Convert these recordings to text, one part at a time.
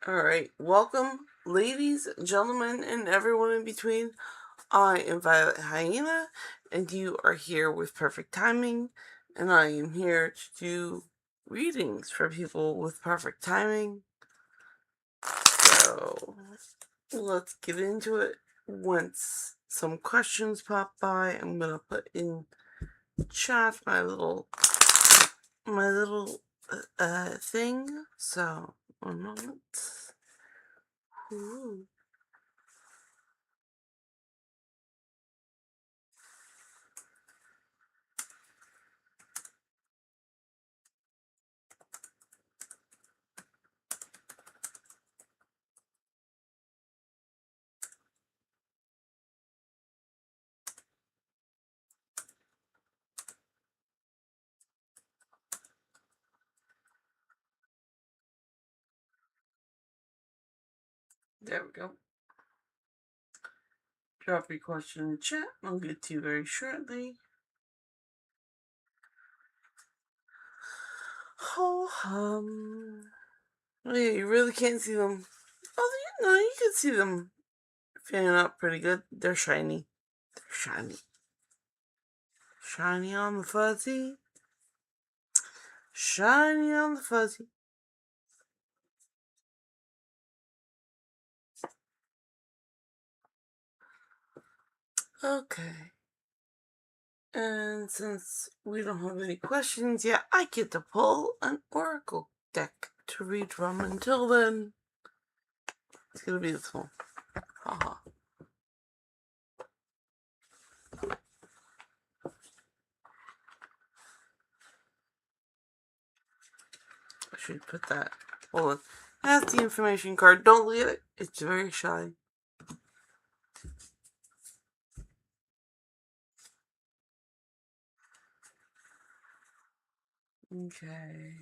Alright, welcome, ladies, gentlemen, and everyone in between. I am Violet Hyena, and you are here with perfect timing, and I am here to do readings for people with perfect timing. So, let's get into it. Once some questions pop by, I'm gonna put in chat my little thing. So, one moment. Ooh. There we go. Drop your question in the chat. I'll get to you very shortly. Ho hum. Oh yeah, you really can't see them. Oh, no, you can see them fanning out pretty good. They're shiny. They're shiny. Shiny on the fuzzy. Shiny on the fuzzy. Okay. And since we don't have any questions yet, I get to pull an oracle deck to read from. Until then, it's gonna be this one. Haha. I should put that. Hold on. That's the information card. Don't look at it. It's very shy. Okay.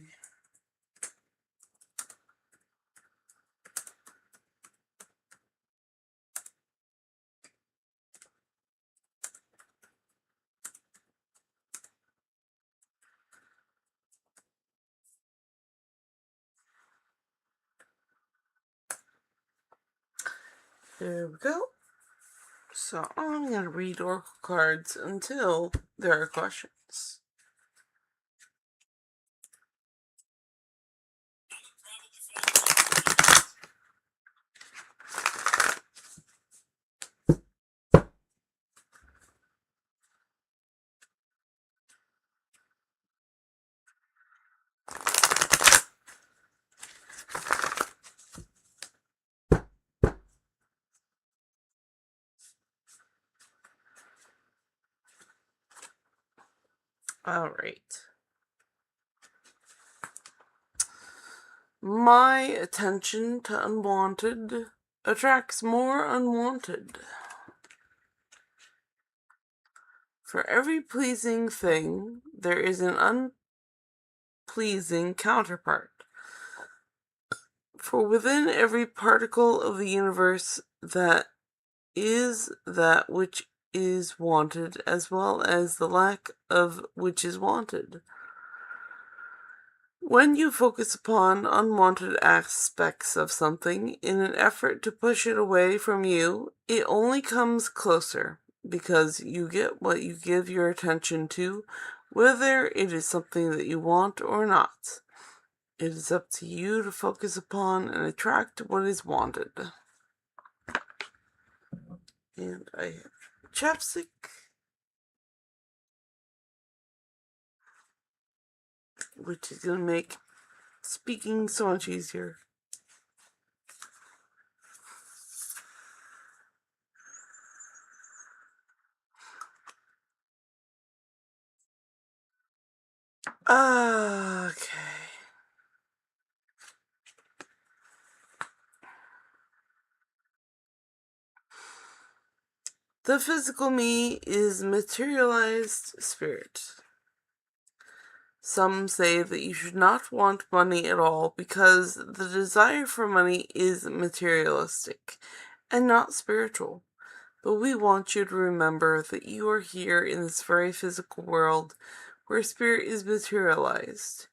There we go. So I'm going to read oracle cards until there are questions. All right. My attention to unwanted attracts more unwanted. For every pleasing thing, there is an unpleasing counterpart. For within every particle of the universe that is that which is wanted, as well as the lack of which is wanted. When you focus upon unwanted aspects of something in an effort to push it away from you, it only comes closer, because you get what you give your attention to, whether it is something that you want or not. It is up to you to focus upon and attract what is wanted. And I have chapstick, which is going to make speaking so much easier. Okay. The physical me is materialized spirit. Some say that you should not want money at all because the desire for money is materialistic and not spiritual. But we want you to remember that you are here in this very physical world where spirit is materialized.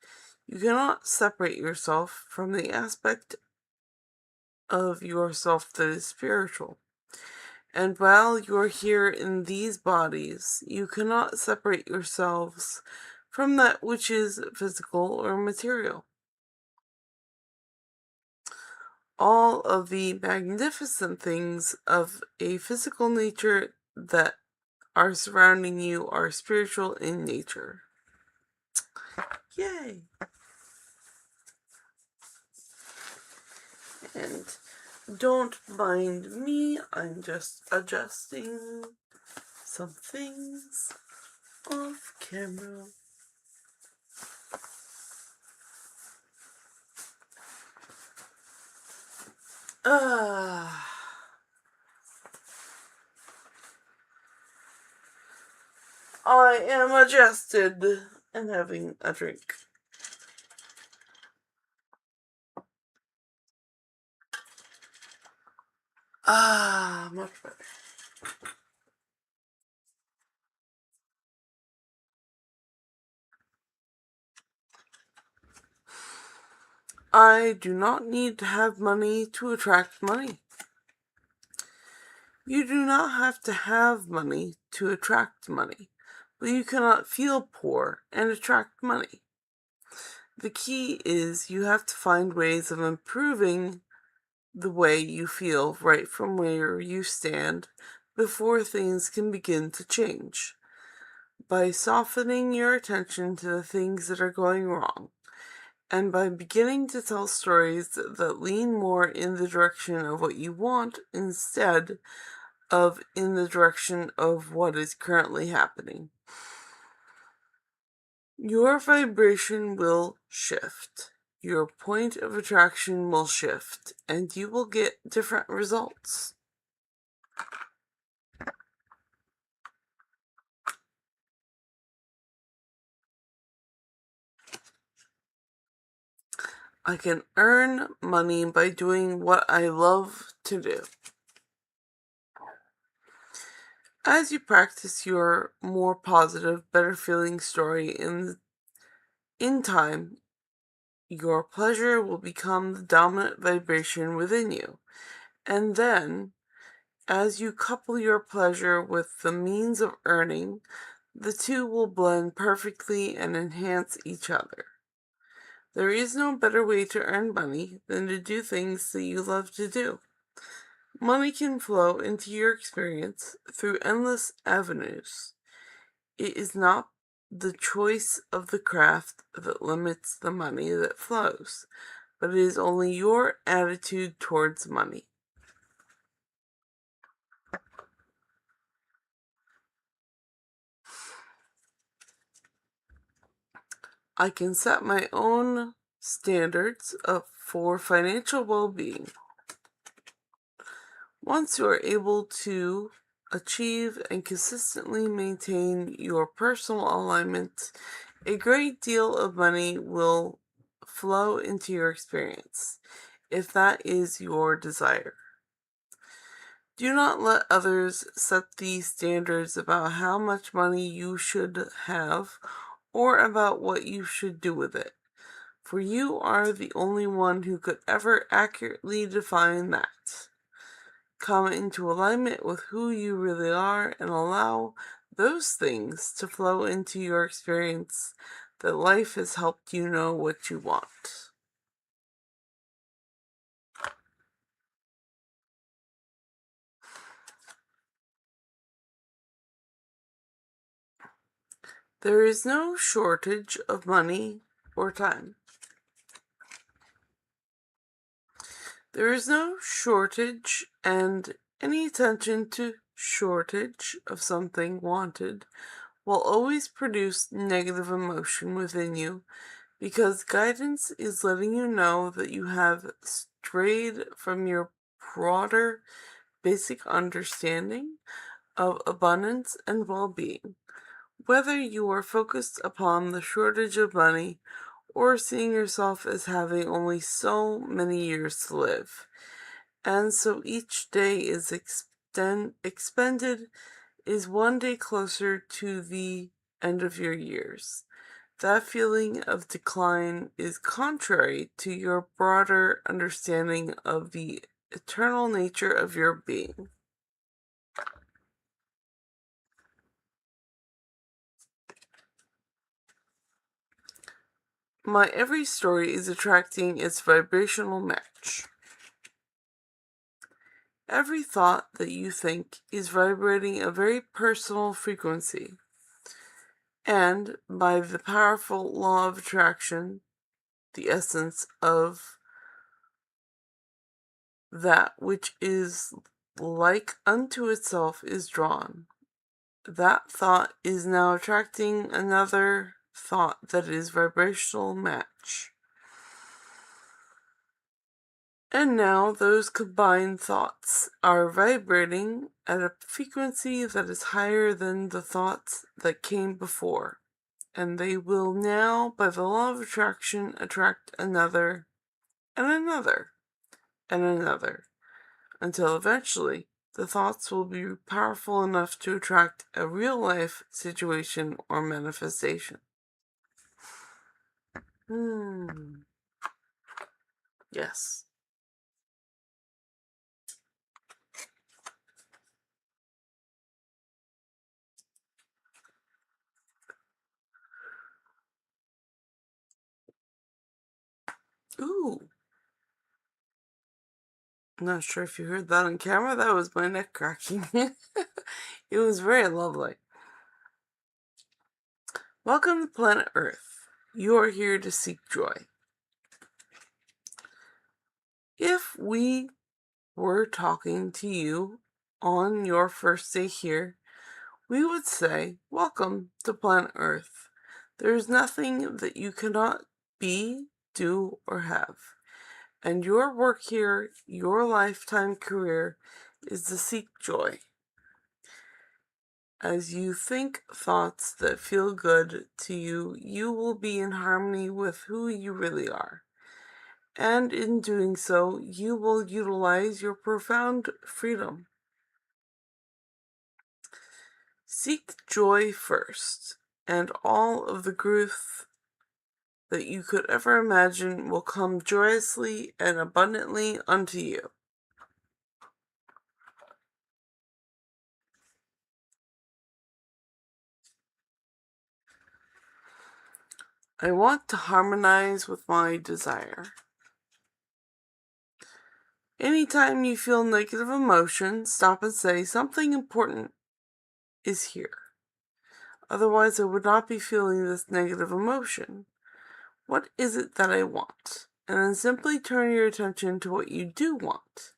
You cannot separate yourself from the aspect of yourself that is spiritual. And while you're here in these bodies, you cannot separate yourselves from that which is physical or material. All of the magnificent things of a physical nature that are surrounding you are spiritual in nature. Yay! And don't mind me, I'm just adjusting some things off camera. I am adjusted and having a drink. Much better. I do not need to have money to attract money. You do not have to have money to attract money, but you cannot feel poor and attract money. The key is you have to find ways of improving the way you feel right from where you stand before things can begin to change. By softening your attention to the things that are going wrong, and by beginning to tell stories that lean more in the direction of what you want instead of in the direction of what is currently happening. Your vibration will shift. Your point of attraction will shift, and you will get different results. I can earn money by doing what I love to do. As you practice your more positive, better feeling story in time, your pleasure will become the dominant vibration within you. And then, as you couple your pleasure with the means of earning, the two will blend perfectly and enhance each other. There is no better way to earn money than to do things that you love to do. Money can flow into your experience through endless avenues. It is not the choice of the craft that limits the money that flows, but it is only your attitude towards money. I can set my own standards for financial well-being. Once you are able to achieve and consistently maintain your personal alignment, a great deal of money will flow into your experience, if that is your desire. Do not let others set these standards about how much money you should have or about what you should do with it, for you are the only one who could ever accurately define that. Come into alignment with who you really are and allow those things to flow into your experience that life has helped you know what you want. There is no shortage of money or time. There is no shortage, and any attention to shortage of something wanted will always produce negative emotion within you, because guidance is letting you know that you have strayed from your broader basic understanding of abundance and well-being. Whether you are focused upon the shortage of money or seeing yourself as having only so many years to live, and so each day is expended is one day closer to the end of your years. That feeling of decline is contrary to your broader understanding of the eternal nature of your being. My every story is attracting its vibrational match. Every thought that you think is vibrating a very personal frequency. And by the powerful law of attraction, the essence of that which is like unto itself is drawn. That thought is now attracting another thought that is vibrational match. And now those combined thoughts are vibrating at a frequency that is higher than the thoughts that came before. And they will now, by the law of attraction, attract another, and another, and another, until eventually the thoughts will be powerful enough to attract a real-life situation or manifestation. Yes. Ooh. I'm not sure if you heard that on camera. That was my neck cracking. It was very lovely. Welcome to planet Earth. You are here to seek joy. If we were talking to you on your first day here, we would say, welcome to planet Earth. There is nothing that you cannot be, do, or have. And your work here, your lifetime career, is to seek joy. As you think thoughts that feel good to you, you will be in harmony with who you really are. And in doing so, you will utilize your profound freedom. Seek joy first, and all of the growth that you could ever imagine will come joyously and abundantly unto you. I want to harmonize with my desire. Anytime you feel negative emotion, stop and say something important is here. Otherwise, I would not be feeling this negative emotion. What is it that I want? And then simply turn your attention to what you do want.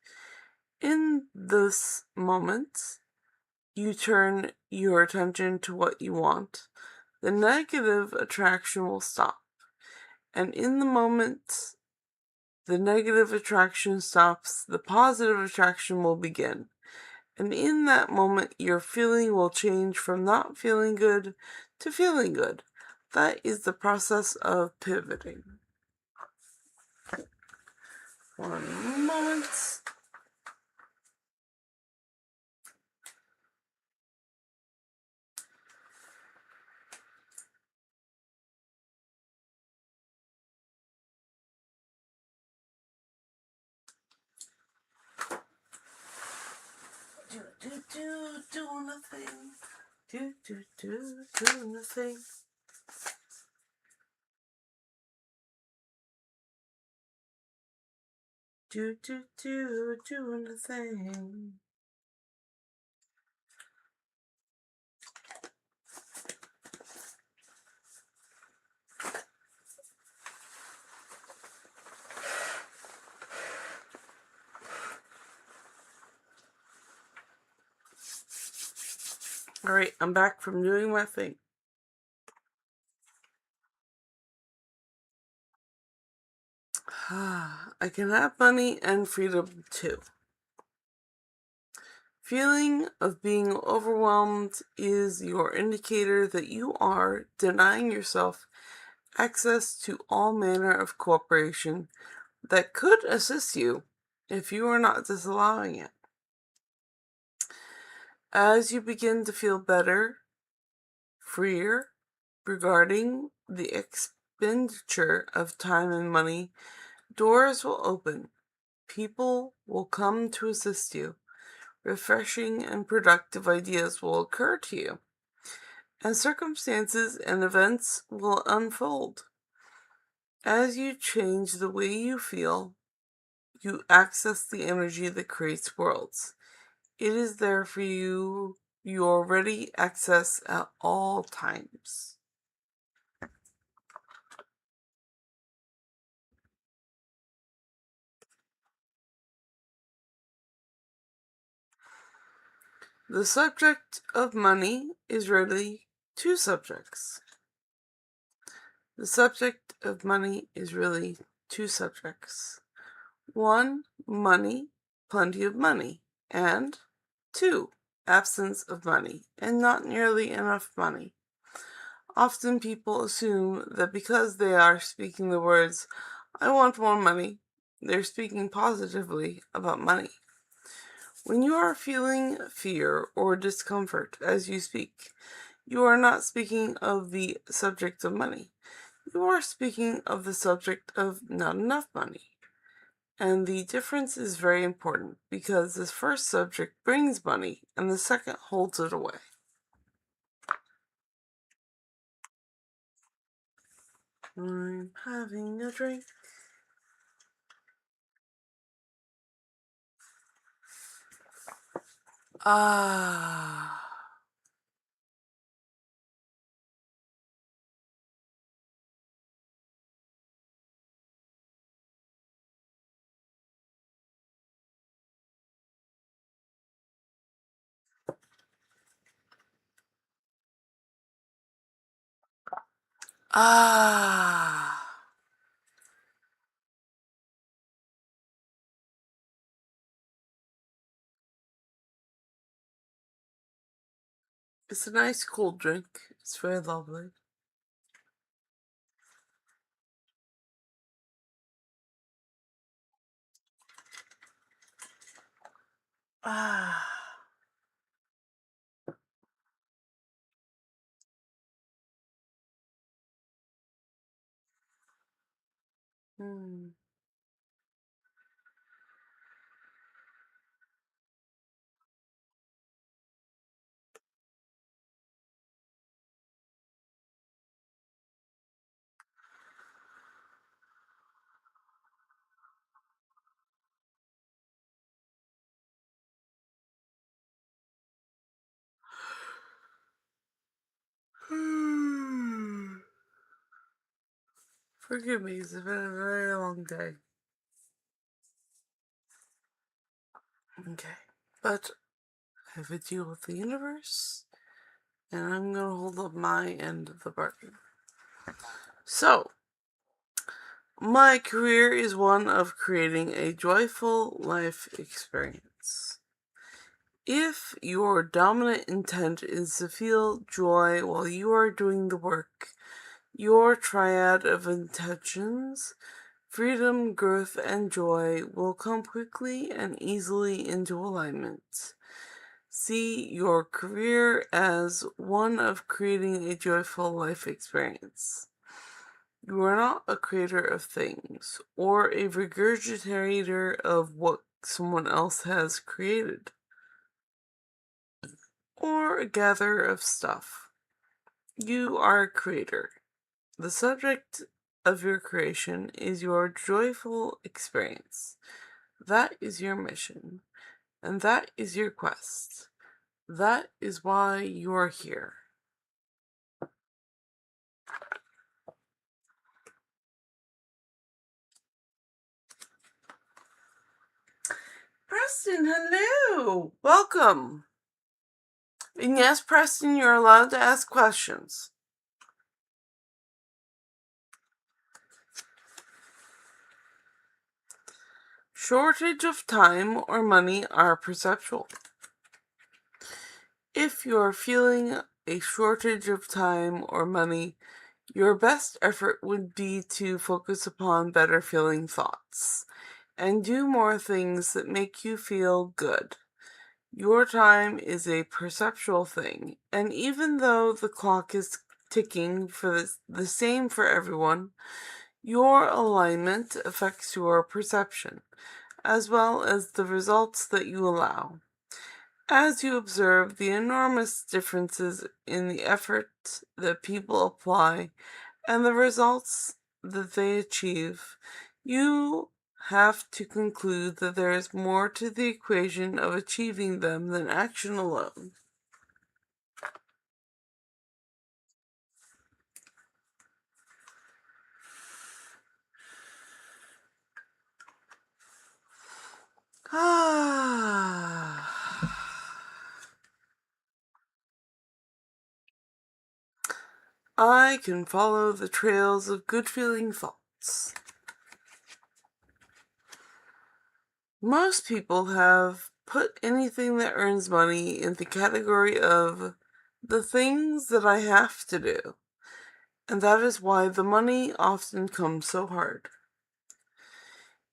In this moment, you turn your attention to what you want. The negative attraction will stop. And in the moment the negative attraction stops, the positive attraction will begin. And in that moment, your feeling will change from not feeling good to feeling good. That is the process of pivoting. 1 moment. Doing nothing. Doing nothing. Doing nothing. Alright, I'm back from doing my thing. I can have money and freedom too. Feeling of being overwhelmed is your indicator that you are denying yourself access to all manner of cooperation that could assist you if you are not disallowing it. As you begin to feel better, freer regarding the expenditure of time and money, doors will open People will come to assist you. Refreshing and productive ideas will occur to you, and circumstances and events will unfold. As you change the way you feel, you access the energy that creates worlds. It is there for you. You already access at all times. The subject of money is really two subjects. The subject of money is really two subjects. One, money, plenty of money, and two, absence of money, and not nearly enough money. Often people assume that because they are speaking the words, I want more money, they're speaking positively about money. When you are feeling fear or discomfort as you speak, you are not speaking of the subject of money. You are speaking of the subject of not enough money. And the difference is very important because this first subject brings money and the second holds it away. I'm having a drink. Ah. Ah. It's a nice cold drink. It's very lovely. Ah. Hmm. Forgive me, it's been a very long day. Okay. But I have a deal with the universe, and I'm gonna hold up my end of the bargain. So, my career is one of creating a joyful life experience. If your dominant intent is to feel joy while you are doing the work, your triad of intentions, freedom, growth, and joy, will come quickly and easily into alignment. See your career as one of creating a joyful life experience. You are not a creator of things, or a regurgitator of what someone else has created, or a gatherer of stuff. You are a creator. The subject of your creation is your joyful experience. That is your mission, and that is your quest. That is why you are here. Preston, hello! Welcome! And yes, Preston, you're allowed to ask questions. Shortage of time or money are perceptual. If you're feeling a shortage of time or money, your best effort would be to focus upon better feeling thoughts and do more things that make you feel good. Your time is a perceptual thing, and even though the clock is ticking for the same for everyone, your alignment affects your perception. as well as the results that you allow. As you observe the enormous differences in the effort that people apply and the results that they achieve, you have to conclude that there is more to the equation of achieving them than action alone. I can follow the trails of good-feeling thoughts. Most people have put anything that earns money in the category of the things that I have to do, and that is why the money often comes so hard.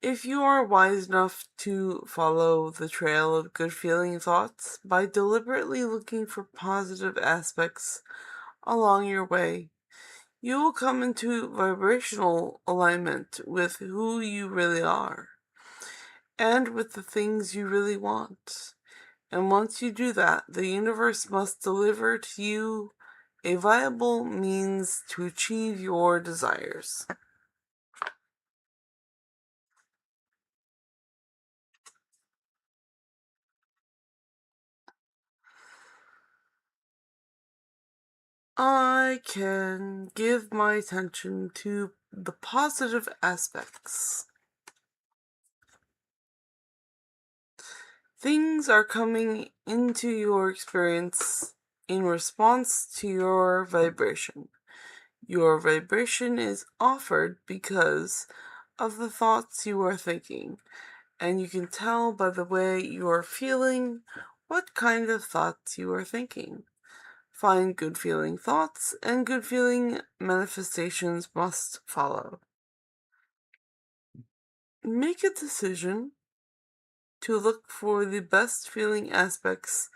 If you are wise enough to follow the trail of good-feeling thoughts by deliberately looking for positive aspects along your way, you will come into vibrational alignment with who you really are and with the things you really want. And once you do that, the universe must deliver to you a viable means to achieve your desires. I can give my attention to the positive aspects. Things are coming into your experience in response to your vibration. Your vibration is offered because of the thoughts you are thinking, and you can tell by the way you are feeling what kind of thoughts you are thinking. Find good feeling thoughts, and good feeling manifestations must follow. Make a decision to look for the best feeling aspects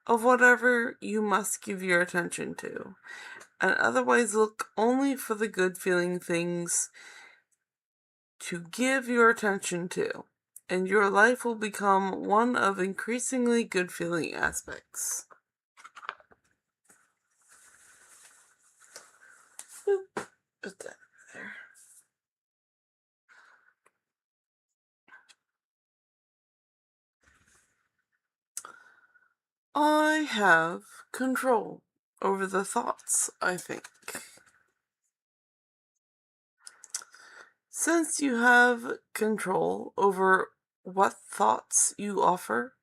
of whatever you must give your attention to, and otherwise look only for the good feeling things to give your attention to, and your life will become one of increasingly good feeling aspects. Oop, put that there. I have control over the thoughts I think. Since you have control over what thoughts you offer,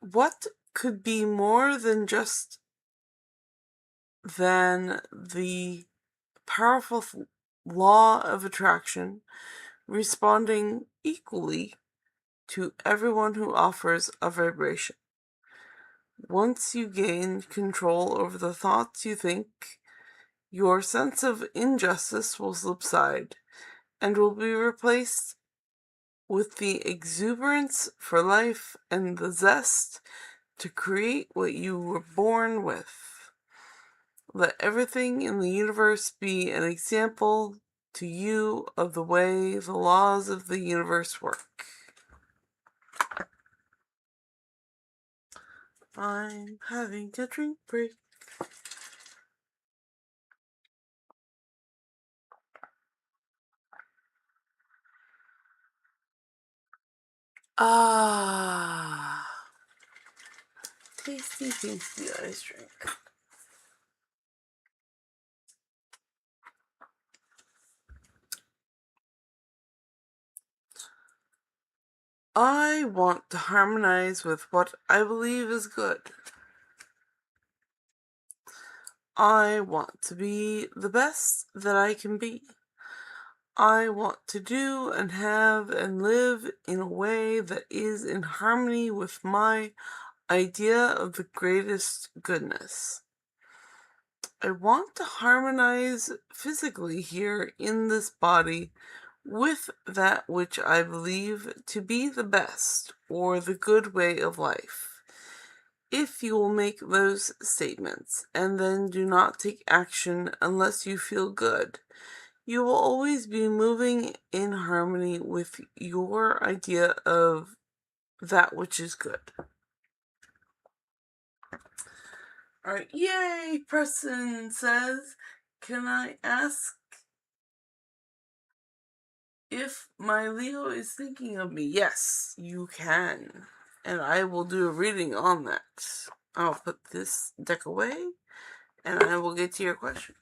what could be more than just than the powerful law of attraction responding equally to everyone who offers a vibration? Once you gain control over the thoughts you think, your sense of injustice will subside and will be replaced with the exuberance for life and the zest to create what you were born with. Let everything in the universe be an example to you of the way the laws of the universe work. I'm having a drink break. Ah, tasty, tasty ice drink. I want to harmonize with what I believe is good. I want to be the best that I can be. I want to do and have and live in a way that is in harmony with my idea of the greatest goodness. I want to harmonize physically here in this body with that which I believe to be the best or the good way of life. If you will make those statements and then do not take action unless you feel good, You will always be moving in harmony with your idea of that which is good. Alright, yay! Preston says, can I ask if my Leo is thinking of me? Yes, you can. And I will do a reading on that. I'll put this deck away, and I will get to your question.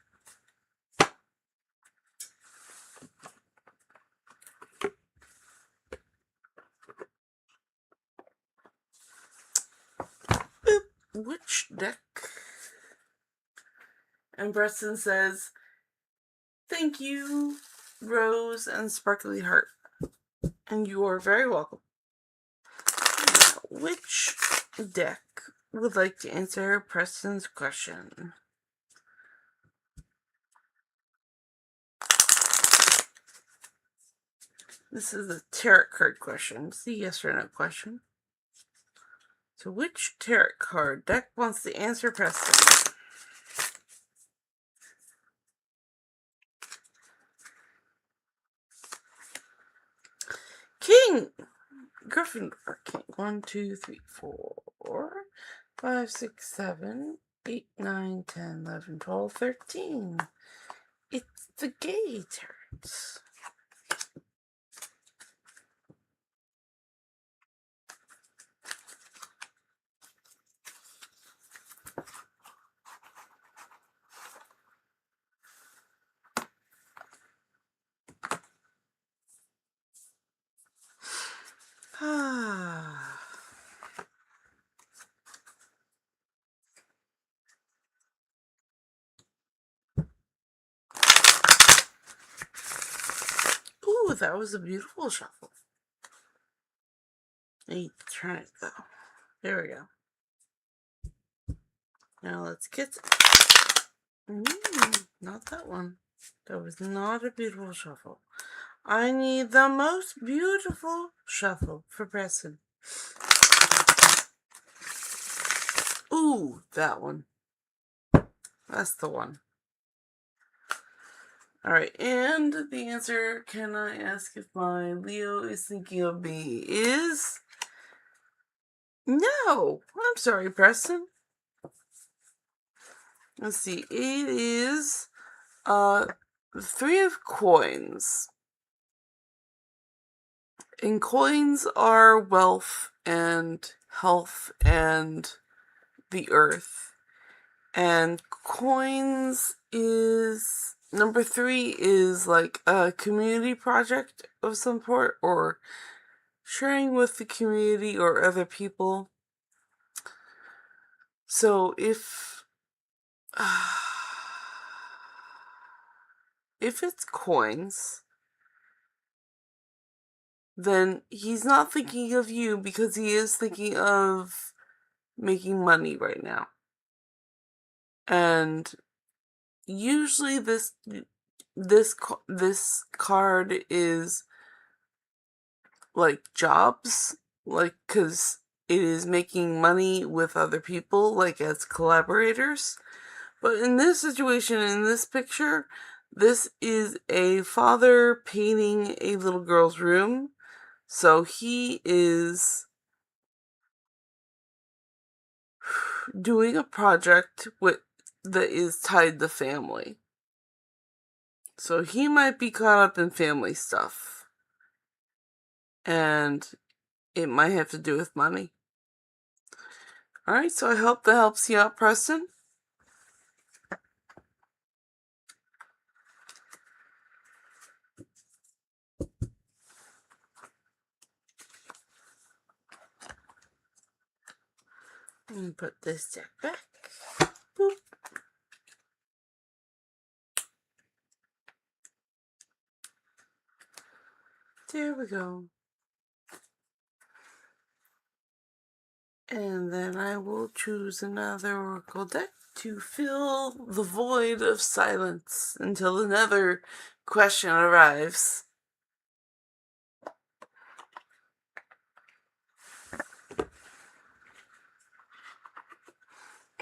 Boop. Which deck? And Preston says, thank you, Rose and Sparkly Heart. And you are very welcome. Now, which deck would like to answer Preston's question? This is a tarot card question. It's a yes or no question. So which tarot card deck wants to answer Preston? King! Gryffindor King. 1, 2, 3, 4, 5, 6, 7, 8, 9, 10, 11, 12, 13. It's the gay tarot. Ooh, that was a beautiful shuffle. I need to turn it though. There we go. Now let's get not that one. That was not a beautiful shuffle. I need the most beautiful shuffle for Preston. Ooh, that one. That's the one. Alright, and the answer, can I ask if my Leo is thinking of me, is no. I'm sorry, Preston. Let's see. It is 3 of coins. And coins are wealth and health and the earth. And coins is number 3 is like a community project of some sort, or sharing with the community or other people. So if it's coins, then he's not thinking of you because he is thinking of making money right now. And usually this card is like jobs, like, because it is making money with other people, like as collaborators. But in this situation, in this picture, this is a father painting a little girl's room. So he is doing a project that is tied to family. So he might be caught up in family stuff. And it might have to do with money. Alright, so I hope that helps you out, Preston. And put this deck back. Boop. There we go. And then I will choose another oracle deck to fill the void of silence until another question arrives.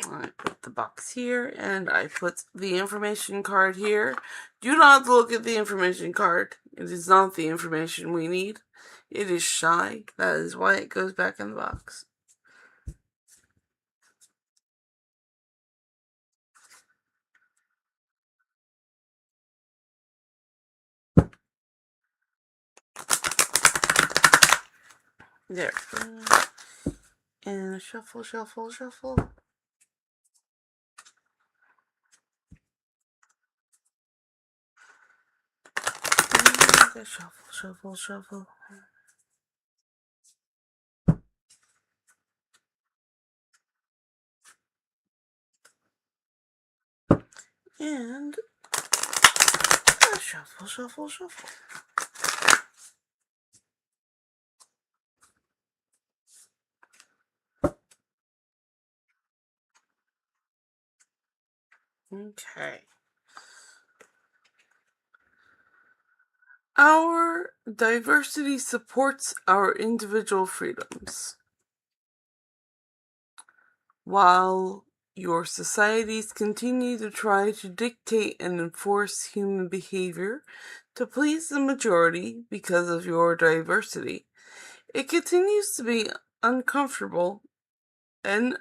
I put the box here, and I put the information card here. Do not look at the information card. It is not the information we need. It is shy. That is why it goes back in the box. There. And shuffle, shuffle, shuffle. And shuffle, shuffle, shuffle. And shuffle, shuffle, shuffle. Okay. Our diversity supports our individual freedoms, while your societies continue to try to dictate and enforce human behavior to please the majority because of your diversity. It continues to be an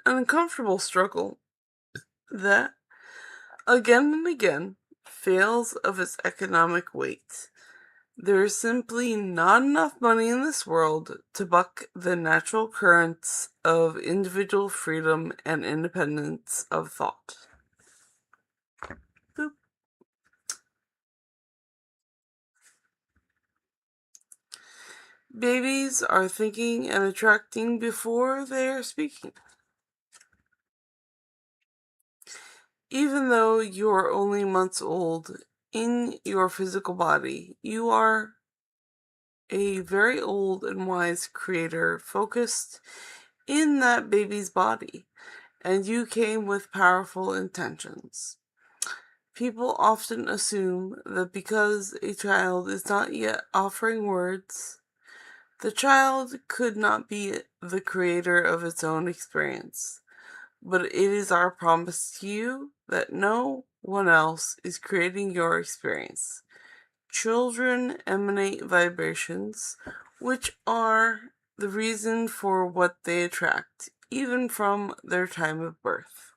uncomfortable struggle that, again and again, fails of its economic weight. There is simply not enough money in this world to buck the natural currents of individual freedom and independence of thought. Boop. Babies are thinking and attracting before they are speaking. Even though you are only months old in your physical body, you are a very old and wise creator focused in that baby's body, and you came with powerful intentions. People often assume that because a child is not yet offering words, the child could not be the creator of its own experience. But it is our promise to you that no one else is creating your experience. Children emanate vibrations, which are the reason for what they attract, even from their time of birth.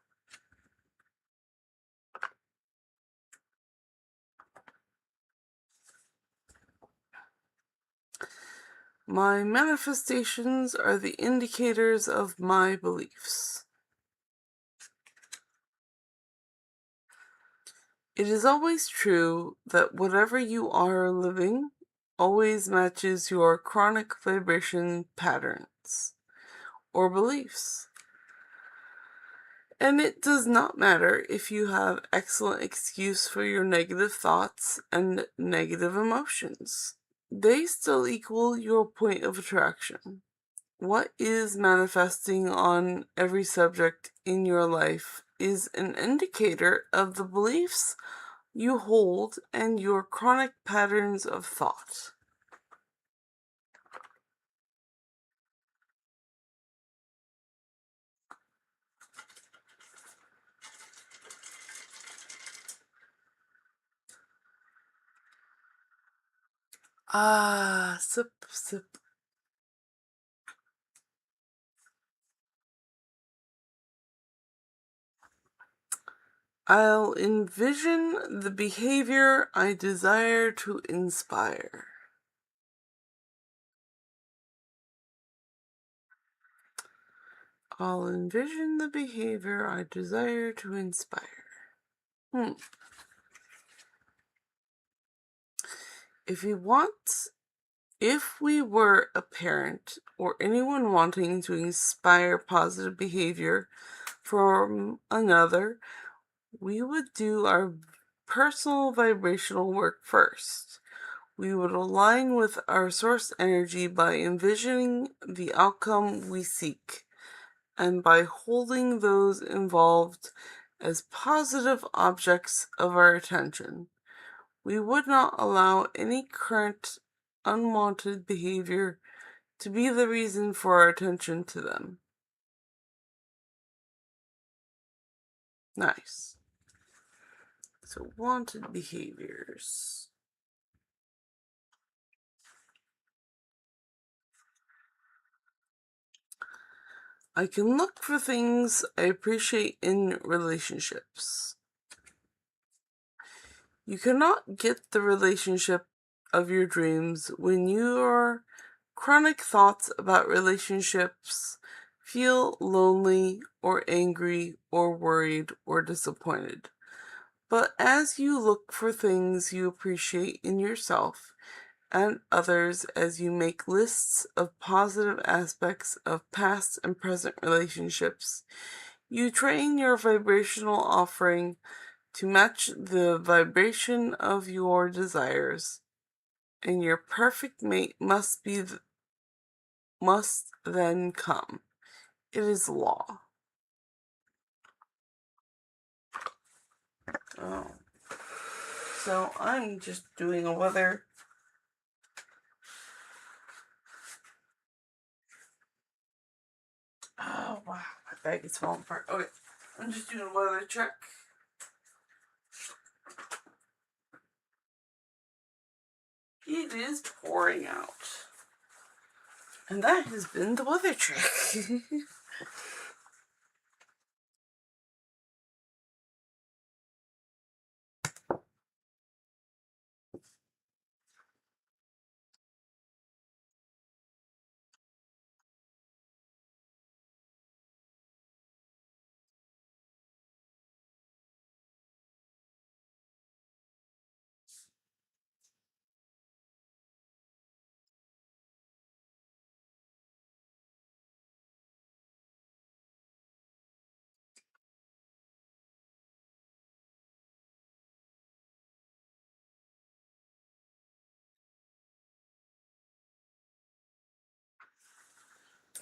My manifestations are the indicators of my beliefs. It is always true that whatever you are living always matches your chronic vibration patterns or beliefs. And it does not matter if you have excellent excuse for your negative thoughts and negative emotions. They still equal your point of attraction. What is manifesting on every subject in your life is an indicator of the beliefs you hold and your chronic patterns of thought. Sip, sip. I'll envision the behavior I desire to inspire. I'll envision the behavior I desire to inspire. If we were a parent or anyone wanting to inspire positive behavior from another, we would do our personal vibrational work first. We would align with our source energy by envisioning the outcome we seek and by holding those involved as positive objects of our attention. We would not allow any current unwanted behavior to be the reason for our attention to them. Nice. So, wanted behaviors. I can look for things I appreciate in relationships. You cannot get the relationship of your dreams when your chronic thoughts about relationships feel lonely or angry or worried or disappointed. But as you look for things you appreciate in yourself and others, as you make lists of positive aspects of past and present relationships, you train your vibrational offering to match the vibration of your desires, and your perfect mate must then come. It is law. Oh. So I'm just doing a weather. Oh wow, my bag is falling apart. Okay, I'm just doing a weather check. It is pouring out. And that has been the weather check.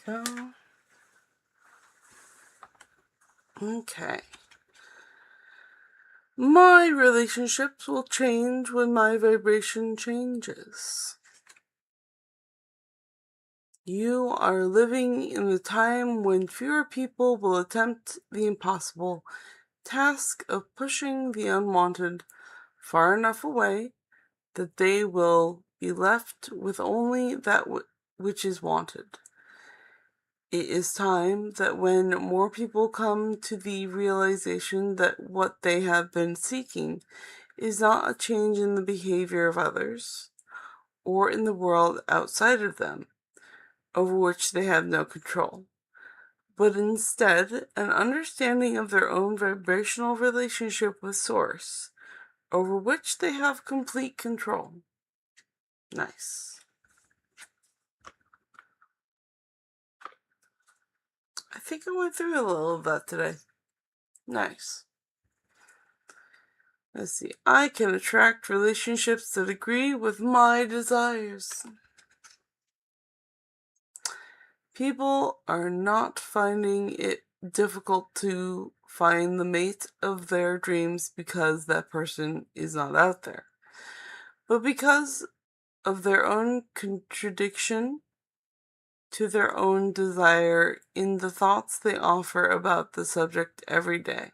So, okay. My relationships will change when my vibration changes. You are living in the time when fewer people will attempt the impossible task of pushing the unwanted far enough away that they will be left with only that which is wanted. It is time that when more people come to the realization that what they have been seeking is not a change in the behavior of others or in the world outside of them, over which they have no control, but instead an understanding of their own vibrational relationship with Source, over which they have complete control. Nice. I think I went through a little of that today. Nice. Let's see. I can attract relationships that agree with my desires. People are not finding it difficult to find the mate of their dreams because that person is not out there, but because of their own contradiction to their own desire in the thoughts they offer about the subject every day.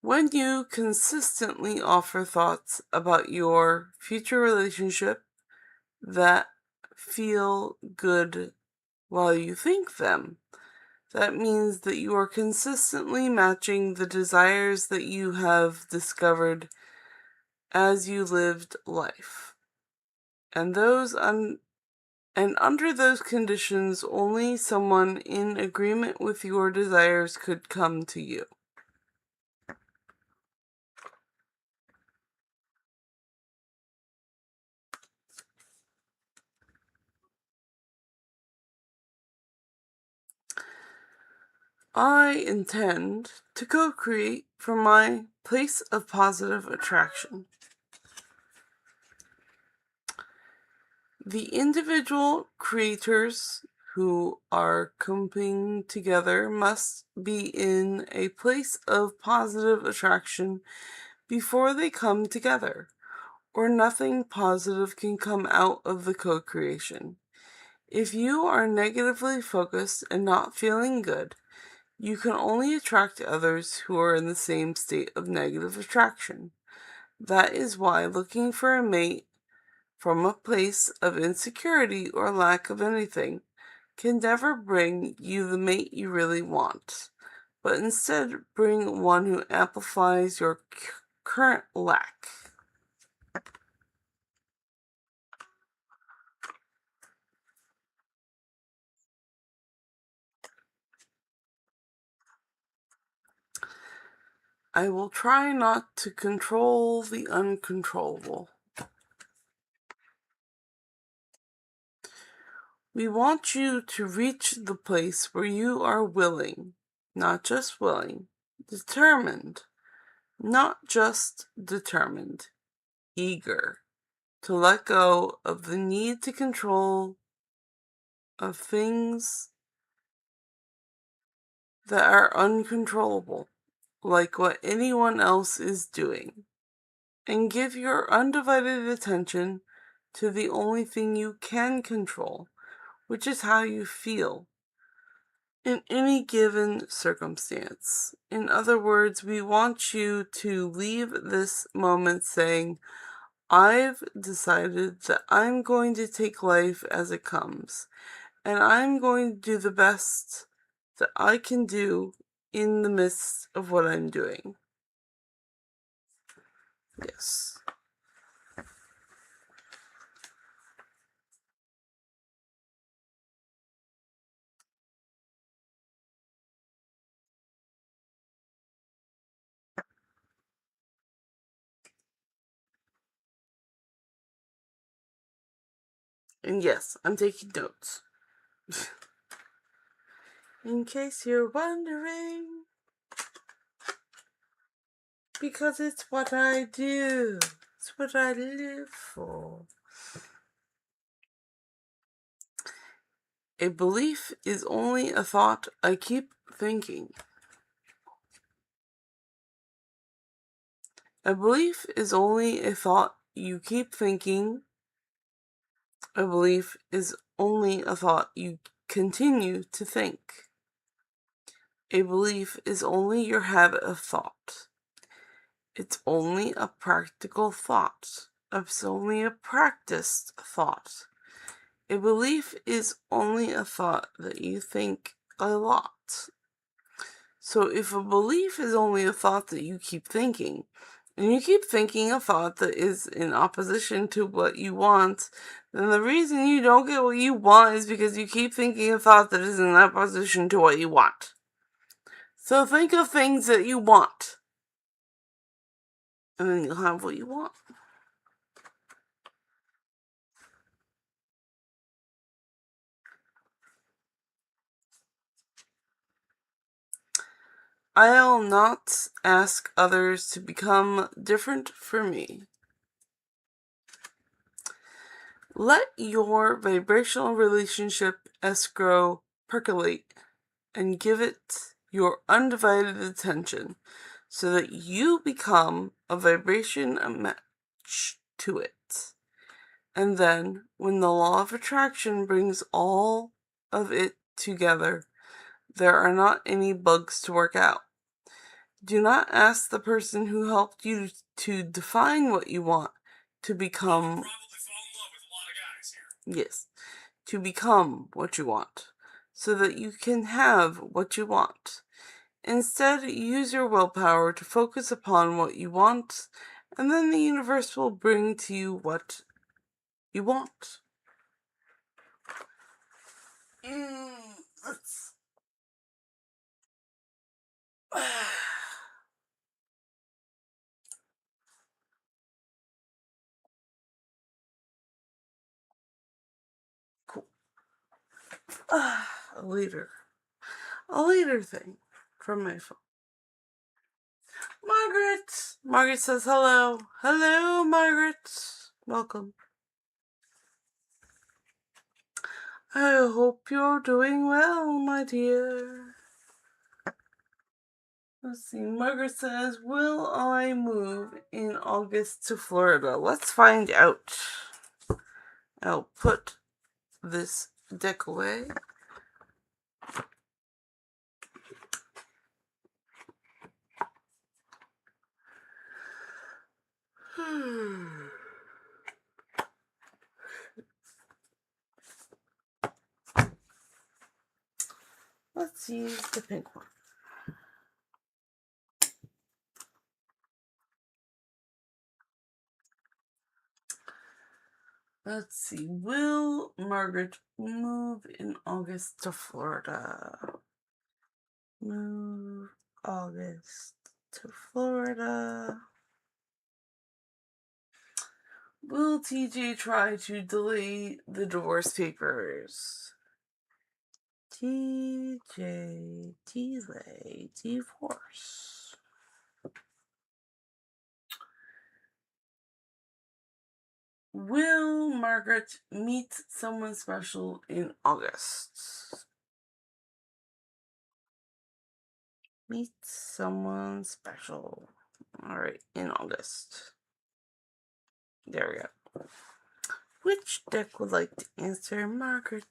When you consistently offer thoughts about your future relationship that feel good while you think them, that means that you are consistently matching the desires that you have discovered as you lived life. And under those conditions, only someone in agreement with your desires could come to you. I intend to co-create from my place of positive attraction. The individual creators who are coming together must be in a place of positive attraction before they come together, or nothing positive can come out of the co-creation. If you are negatively focused and not feeling good, You can only attract others who are in the same state of negative attraction. That is why looking for a mate from a place of insecurity or lack of anything can never bring you the mate you really want, but instead bring one who amplifies your current lack. I will try not to control the uncontrollable. We want you to reach the place where you are willing, not just willing, determined, not just determined, eager to let go of the need to control of things that are uncontrollable, like what anyone else is doing, and give your undivided attention to the only thing you can control, which is how you feel in any given circumstance. In other words, we want you to leave this moment saying, I've decided that I'm going to take life as it comes, and I'm going to do the best that I can do in the midst of what I'm doing. Yes. And yes, I'm taking notes. In case you're wondering, because it's what I do. It's what I live for. A belief is only a thought I keep thinking. A belief is only a thought you keep thinking. A belief is only a thought you continue to think. A belief is only your habit of thought. It's only a practical thought. It's only a practiced thought. A belief is only a thought that you think a lot. So if a belief is only a thought that you keep thinking, and you keep thinking a thought that is in opposition to what you want, then the reason you don't get what you want is because you keep thinking a thought that is in opposition to what you want. So think of things that you want, and then you'll have what you want. I'll not ask others to become different for me. Let your vibrational relationship escrow percolate and give it your undivided attention so that you become a vibration match to it. And then, when the law of attraction brings all of it together, there are not any bugs to work out. Do not ask the person who helped you to define what you want to become. Yes, to become what you want, so that you can have what you want. Instead, use your willpower to focus upon what you want, and then the universe will bring to you what you want. Cool. A later thing from my phone. Margaret says hello. Hello, Margaret. Welcome. I hope you're doing well, my dear. Let's see. Margaret says, will I move in August to Florida? Let's find out. I'll put this deck away. Let's use the pink one. Let's see. Will Margaret move in August to Florida? Move August to Florida. Will TJ try to delay the divorce papers? TJ delay divorce. Will Margaret meet someone special in August? Meet someone special. Alright, in August. There we go. Which deck would like to answer Margaret?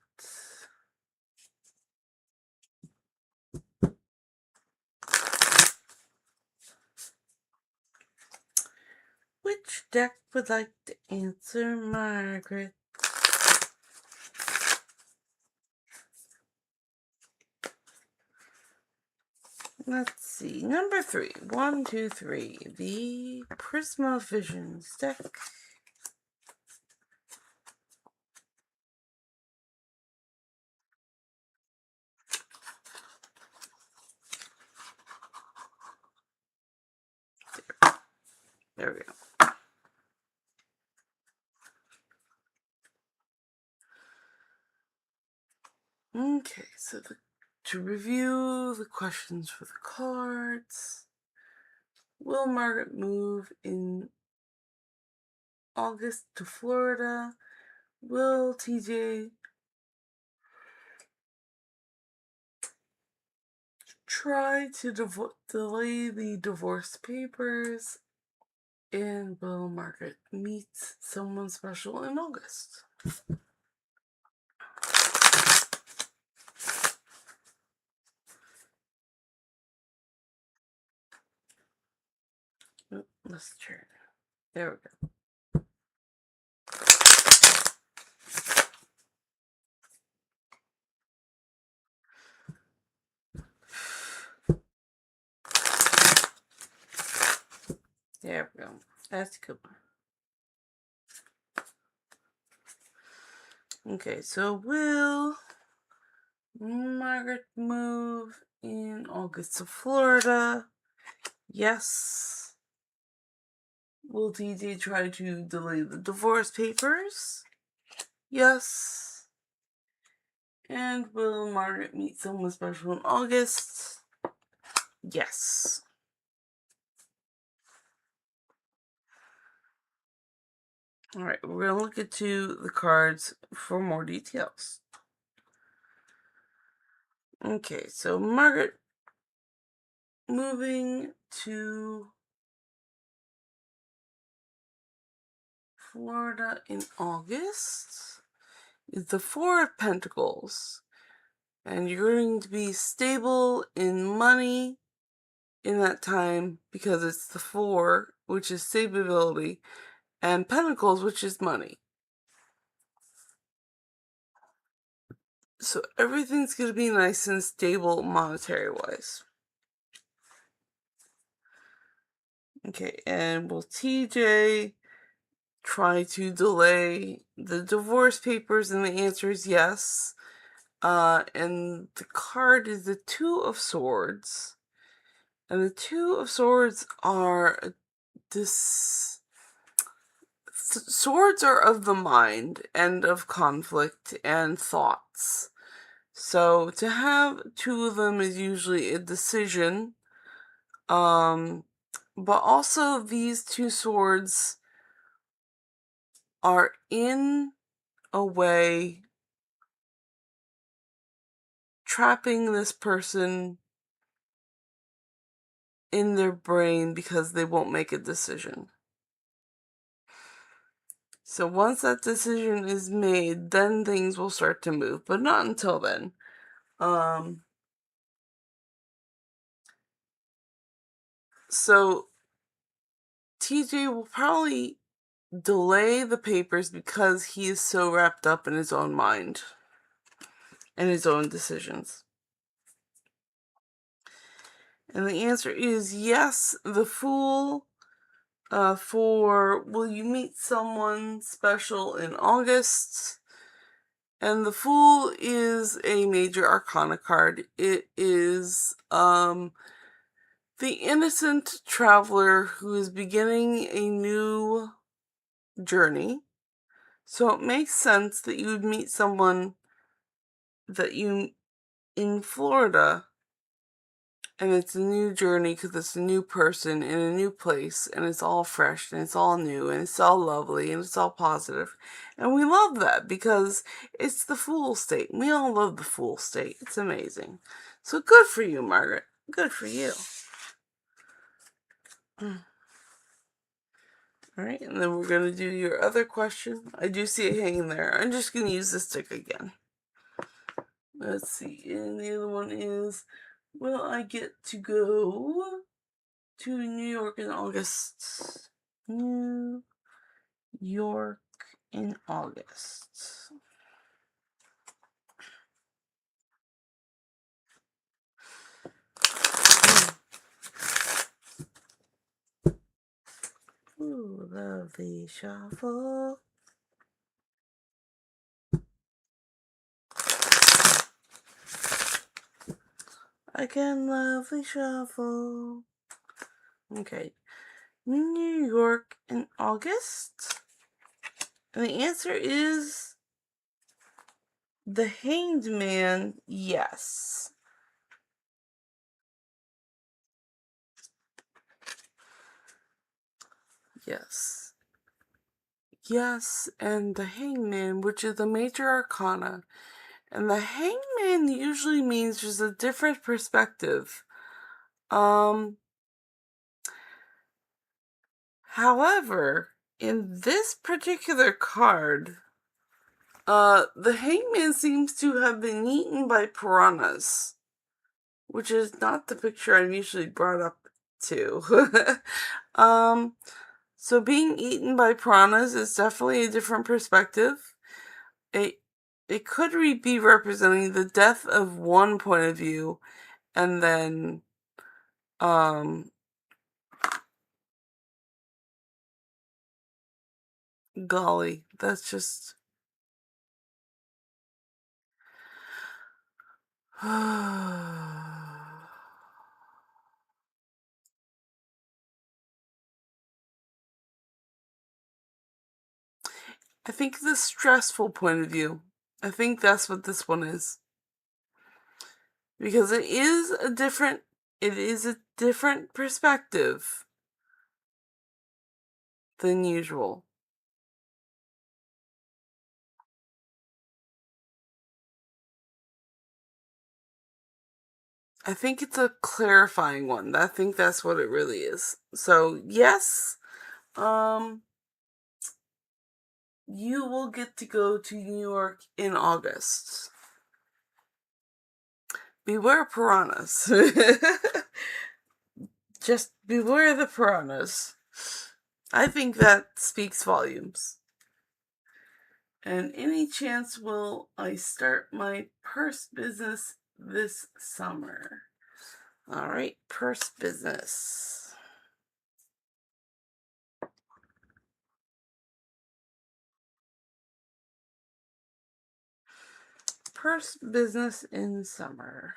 Which deck would like to answer Margaret? Let's see. Number 3. 1, 2, 3. The Prisma Visions deck. There we go. Okay, so to review the questions for the cards. Will Margaret move in August to Florida? Will TJ try to delay the divorce papers? And will Margaret meet someone special in August? Let's turn. There we go. There we go. That's a good one. Okay, so will Margaret move in August to Florida? Yes. Will TJ try to delay the divorce papers? Yes. And will Margaret meet someone special in August? Yes. Alright, we're going to look into the cards for more details. Okay, so Margaret moving to Florida in August is the Four of Pentacles. And you're going to be stable in money in that time because it's the Four, which is stability, and Pentacles, which is money. So everything's going to be nice and stable monetary-wise. Okay, and will TJ try to delay the divorce papers? And the answer is yes. And the card is the Two of Swords. And the Two of Swords are this... Swords are of the mind and of conflict and thoughts. So to have two of them is usually a decision. But also these two swords are in a way trapping this person in their brain because they won't make a decision. So once that decision is made, then things will start to move, but not until then. So TJ will probably delay the papers because he is so wrapped up in his own mind and his own decisions. And the answer is yes, the Fool. For will you meet someone special in August? And the Fool is a major arcana card. It is the innocent traveler who is beginning a new journey. So it makes sense that you would meet someone that you in Florida, and it's a new journey because it's a new person in a new place, and it's all fresh and it's all new and it's all lovely and it's all positive. And we love that because it's the Fool state. We all love the Fool state. It's amazing. So good for you, Margaret. Good for you. Alright, and then we're going to do your other question. I do see it hanging there. I'm just going to use this stick again. Let's see. And the other one is, will I get to go to New York in August? New York in August. Ooh, lovely shuffle. Again, lovely shuffle. Okay. New York in August. And the answer is the Hanged Man, yes. Yes. Yes, and the Hangman, which is the major arcana. And the Hangman usually means just a different perspective. However, in this particular card, the Hangman seems to have been eaten by piranhas, which is not the picture I'm usually brought up to. So being eaten by piranhas is definitely a different perspective. It could be representing the death of one point of view, and then, golly, that's just... I think the stressful point of view. I think that's what this one is. Because it is a different perspective than usual. I think it's a clarifying one. I think that's what it really is. So, yes, you will get to go to New York in August. Beware piranhas. Just beware the piranhas. I think that speaks volumes. And any chance will I start my purse business this summer? All right, purse business. Purse business in summer.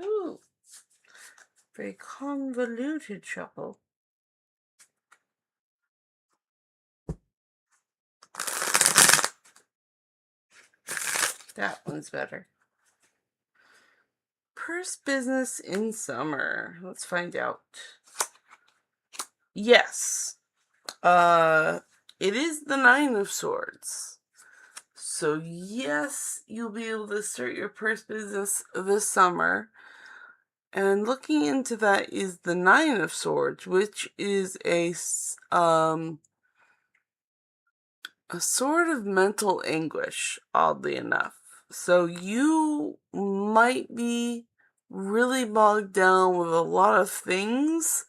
Ooh, very convoluted shuffle. That one's better. Purse business in summer. Let's find out. Yes. It is the Nine of Swords. So yes, you'll be able to start your purse business this summer. And looking into that is the Nine of Swords, which is a sort of mental anguish, oddly enough. So you might be really bogged down with a lot of things,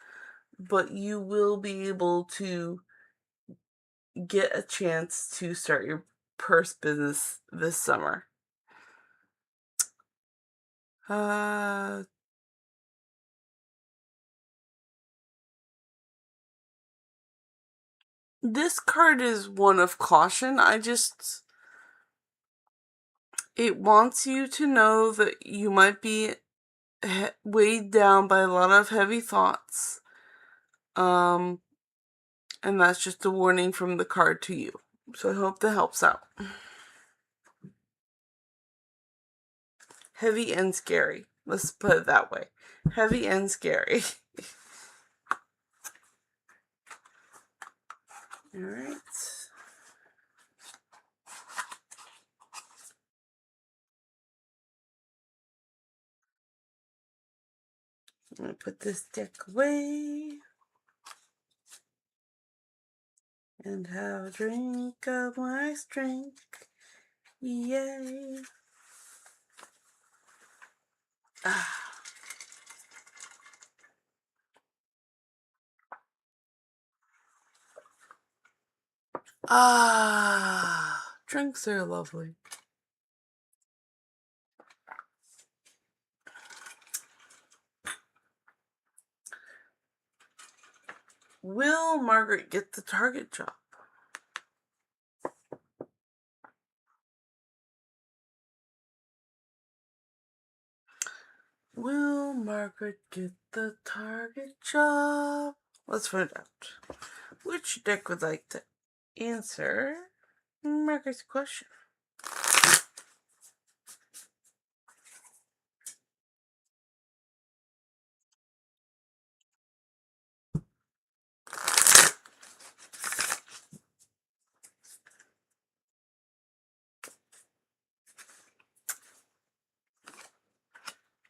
but you will be able to get a chance to start your purse business this summer. This card is one of caution. It wants you to know that you might be weighed down by a lot of heavy thoughts. And that's just a warning from the card to you. So I hope that helps out. Heavy and scary. Let's put it that way. Heavy and scary. Alright. I'm going to put this deck away. And have a drink of my iced drink. Yay. Drinks are lovely. Will Margaret get the Target job? Will Margaret get the Target job? Let's find out. Which deck would like to answer Margaret's question?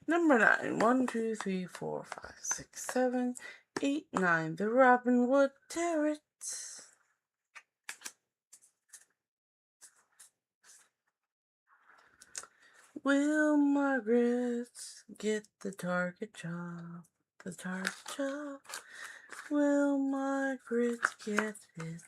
Number 9. 1, 2, 3, 4, 5, 6, 7, 8, 9. The Robin Wood Tarot. Will Margaret get the Target job? The Target job. Will Margaret get it?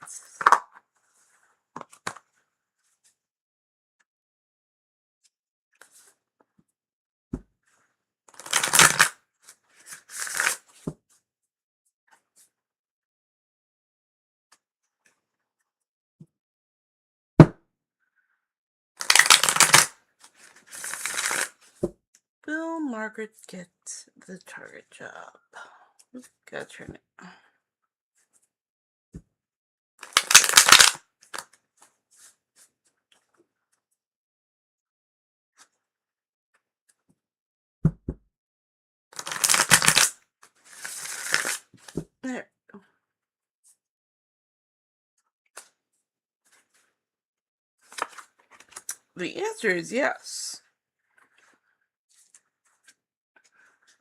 Will Margaret get the Target job? Gotta turn it. There. The answer is yes.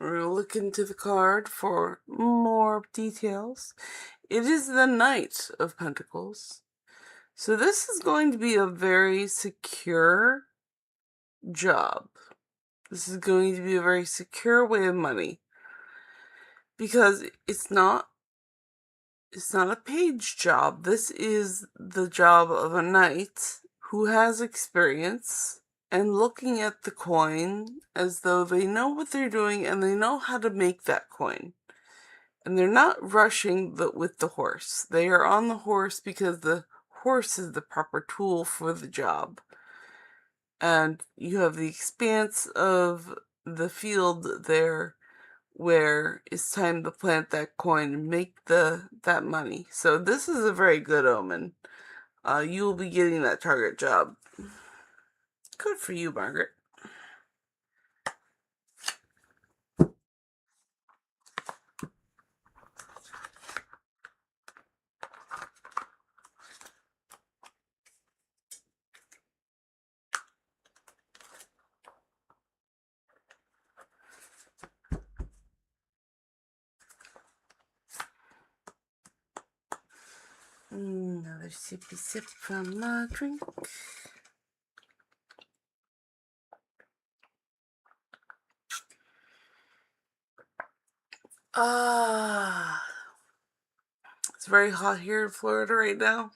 We'll look into the card for more details. It is the Knight of Pentacles. So this is going to be a very secure job. This is going to be a very secure way of money. Because it's not a page job. This is the job of a knight who has experience and looking at the coin as though they know what they're doing and they know how to make that coin. And they're not rushing with the horse. They are on the horse because the horse is the proper tool for the job. And you have the expanse of the field there where it's time to plant that coin and make that money. So this is a very good omen. You will be getting that Target job. Good for you, Margaret. Another sippy sip from my drink. It's very hot here in Florida right now,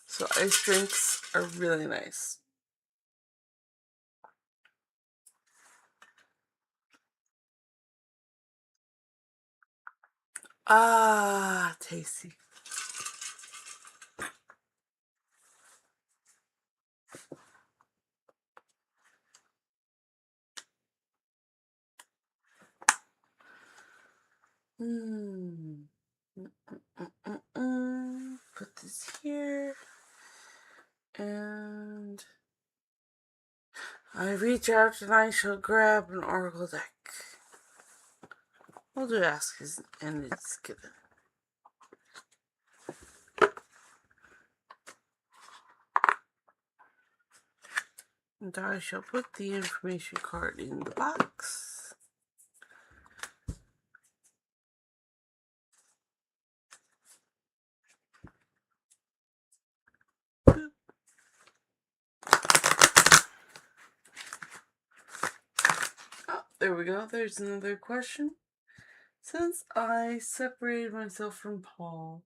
so ice drinks are really nice. Tasty. Put this here. And I reach out and I shall grab an oracle deck. We'll do ask and it's given. And I shall put the information card in the box. Boop. Oh, there we go. There's another question. Since I separated myself from Paul,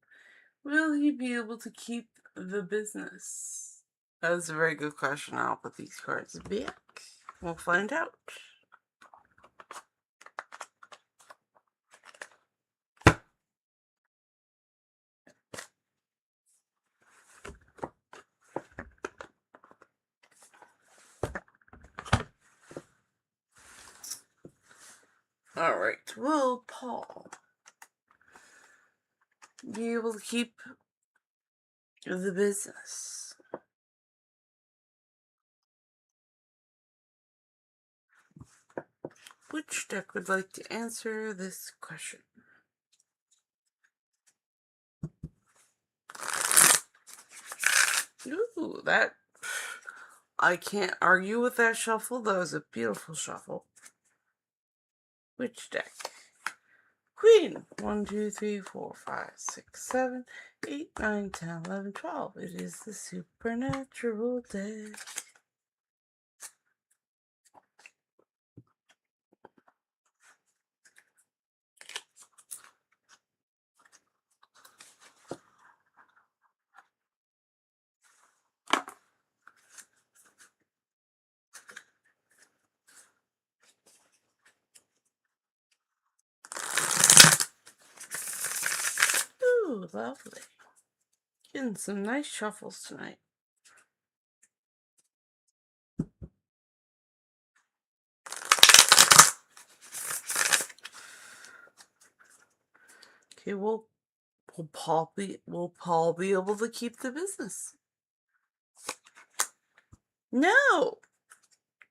will he be able to keep the business? That's a very good question. I'll put these cards back. We'll find out. Alright, will Paul be able to keep the business? Which deck would like to answer this question? Ooh, that... I can't argue with that shuffle. That was a beautiful shuffle. Which deck? Queen. 1, 2, 3, 4, 5, 6, 7, 8, 9, 10, 11, 12. It is the supernatural deck. Ooh, lovely. Getting some nice shuffles tonight. Okay, will Paul be able to keep the business? No!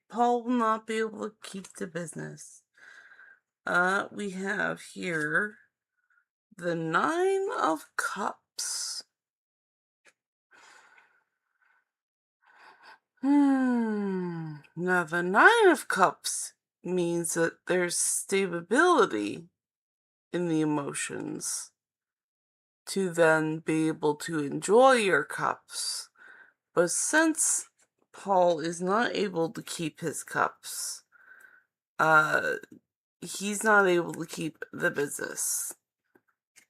Paul will not be able to keep the business. We have here the 9 of Cups. Now the 9 of Cups means that there's stability in the emotions to then be able to enjoy your cups. But since Paul is not able to keep his cups, he's not able to keep the business.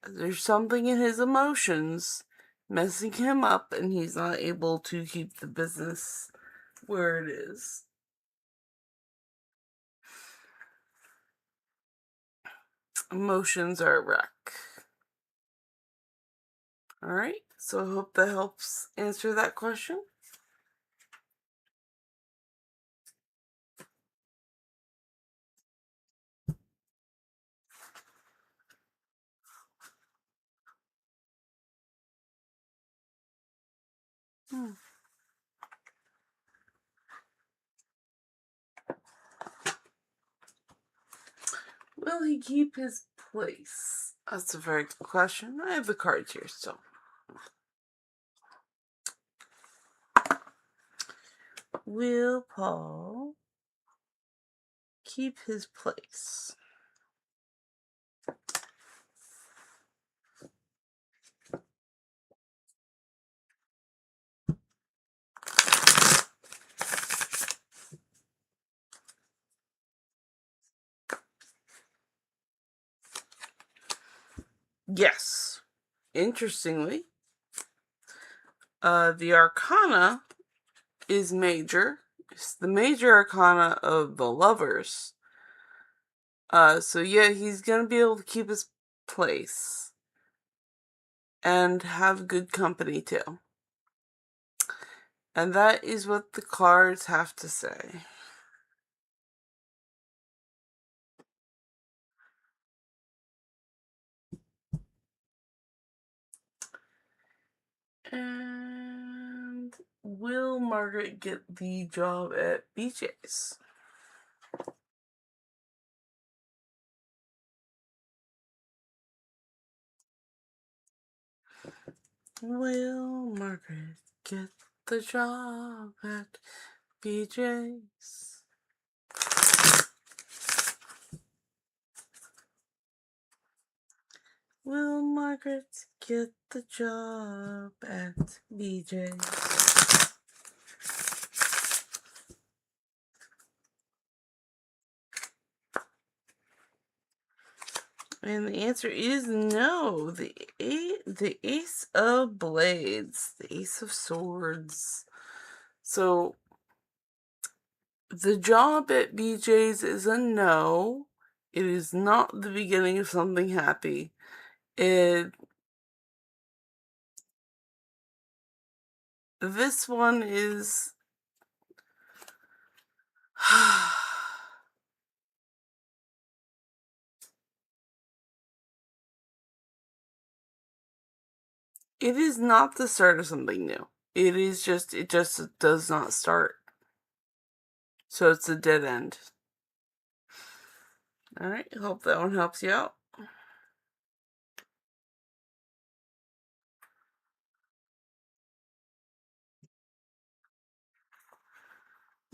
There's something in his emotions messing him up, and he's not able to keep the business where it is. Emotions are a wreck. Alright, so I hope that helps answer that question. Will he keep his place? That's a very good question. I have the cards here still. Will Paul keep his place? Yes. Interestingly, the arcana is major. It's the major arcana of the lovers. So yeah, he's gonna be able to keep his place. And have good company too. And that is what the cards have to say. And will Margaret get the job at BJ's? Will Margaret get the job at BJ's? Will Margaret get the job at BJ's? And the answer is no. The Ace of Blades, the Ace of Swords. So the job at BJ's is a no. It is not the beginning of something happy. This one is it is not the start of something new. It just does not start. So it's a dead end. Alright, hope that one helps you out.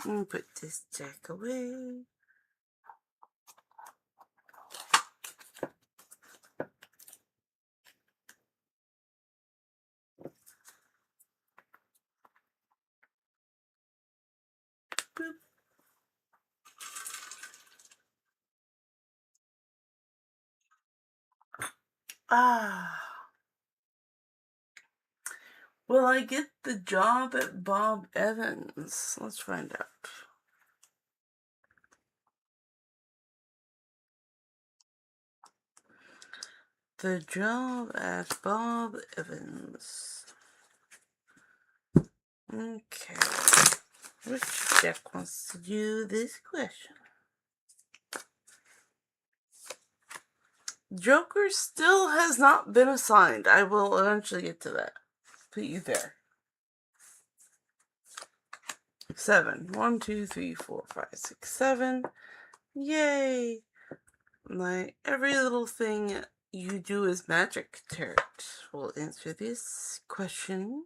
Let me put this jack away. Boop. Will I get the job at Bob Evans? Let's find out. The job at Bob Evans. Okay. Which deck wants to do this question? Joker still has not been assigned. I will eventually get to that. Put you there. 7. 1, 2, 3, 4, 5, 6, 7. Yay! Every little thing you do is magic. Tarot will answer this question.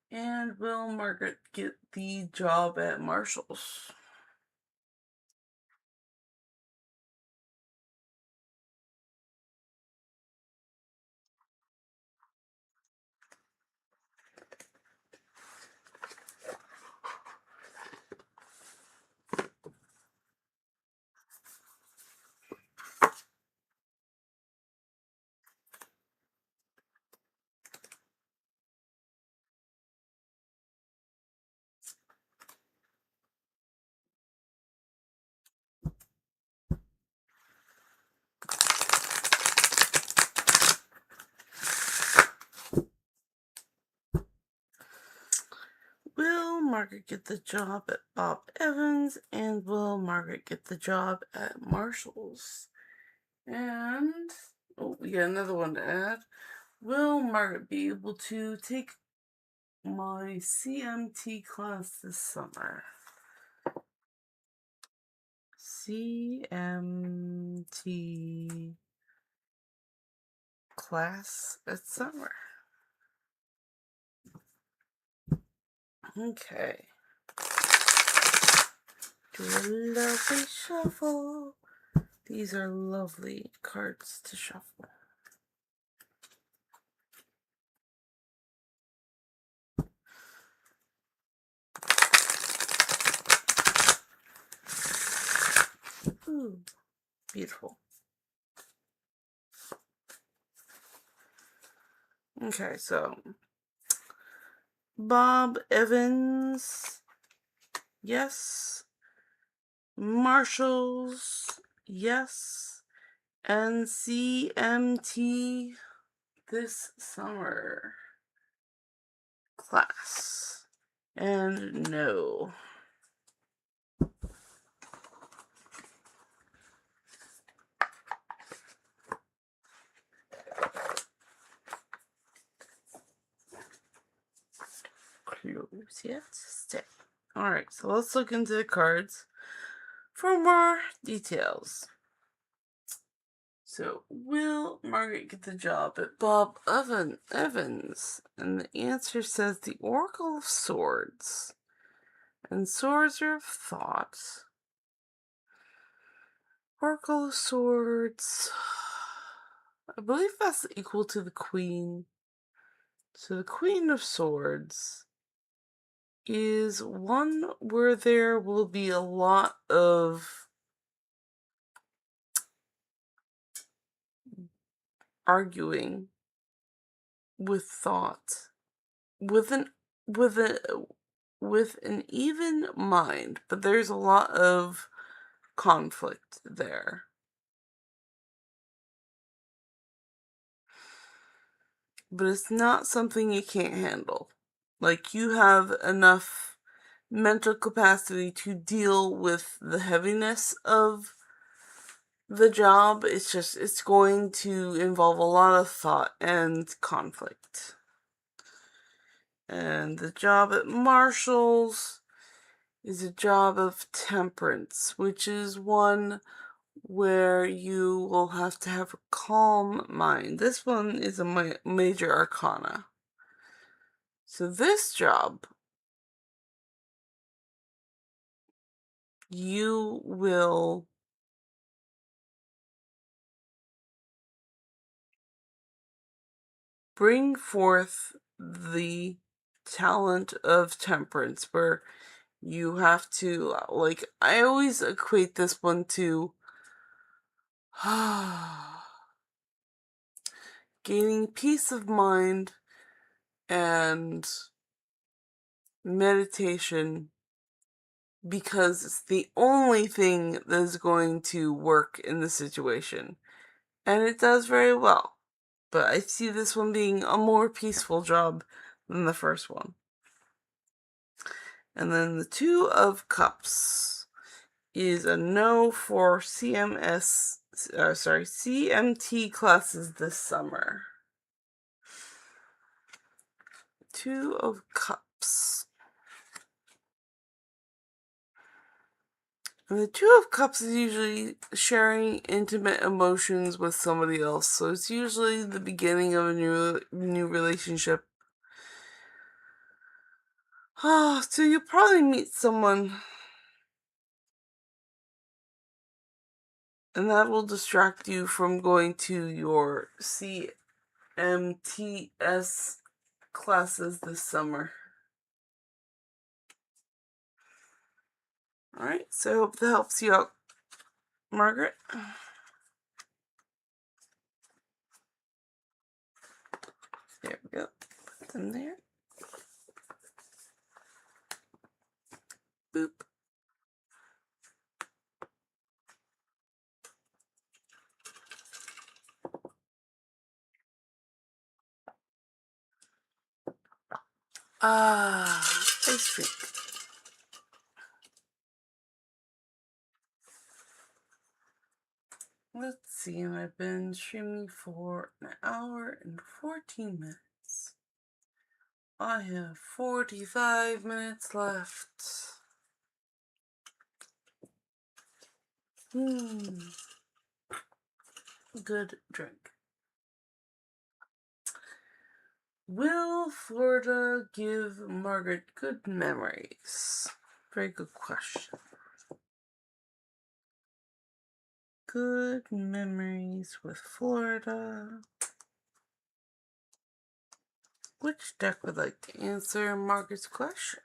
And will Margaret get the job at Marshall's? Will Margaret get the job at Bob Evans? And will Margaret get the job at Marshall's? And, oh, we got another one to add. Will Margaret be able to take my CMT class this summer? CMT class at summer. Okay. Do a lovely shuffle. These are lovely cards to shuffle. Ooh. Beautiful. Okay, so Bob Evans, yes. Marshalls, yes. And CMT this summer class. And no. Close yet? Stay. Alright, so let's look into the cards for more details. So, will Margaret get the job at Bob Evans? And the answer says the Oracle of Swords. And swords are of thought. Oracle of Swords. I believe that's equal to the Queen. So the Queen of Swords is one where there will be a lot of arguing with thought, with an with a with an even mind, but there's a lot of conflict there. But it's not something you can't handle. Like, you have enough mental capacity to deal with the heaviness of the job. It's going to involve a lot of thought and conflict. And the job at Marshall's is a job of temperance, which is one where you will have to have a calm mind. This one is a major arcana. So this job, you will bring forth the talent of temperance, where you have to, like, I always equate this one to gaining peace of mind and meditation, because it's the only thing that is going to work in the situation. And it does very well. But I see this one being a more peaceful job than the first one. And then the Two of Cups is a no for CMT classes this summer. Two of Cups. And the Two of Cups is usually sharing intimate emotions with somebody else. So it's usually the beginning of a new relationship. So you'll probably meet someone, and that will distract you from going to your CMTS classes this summer. Alright, so I hope that helps you out, Margaret. There we go. Put them there. Boop. Ice cream. Let's see, I've been streaming for an hour and 14 minutes. I have 45 minutes left. Good drink. Will Florida give Margaret good memories? Very good question. Good memories with Florida. Which deck would like to answer Margaret's question?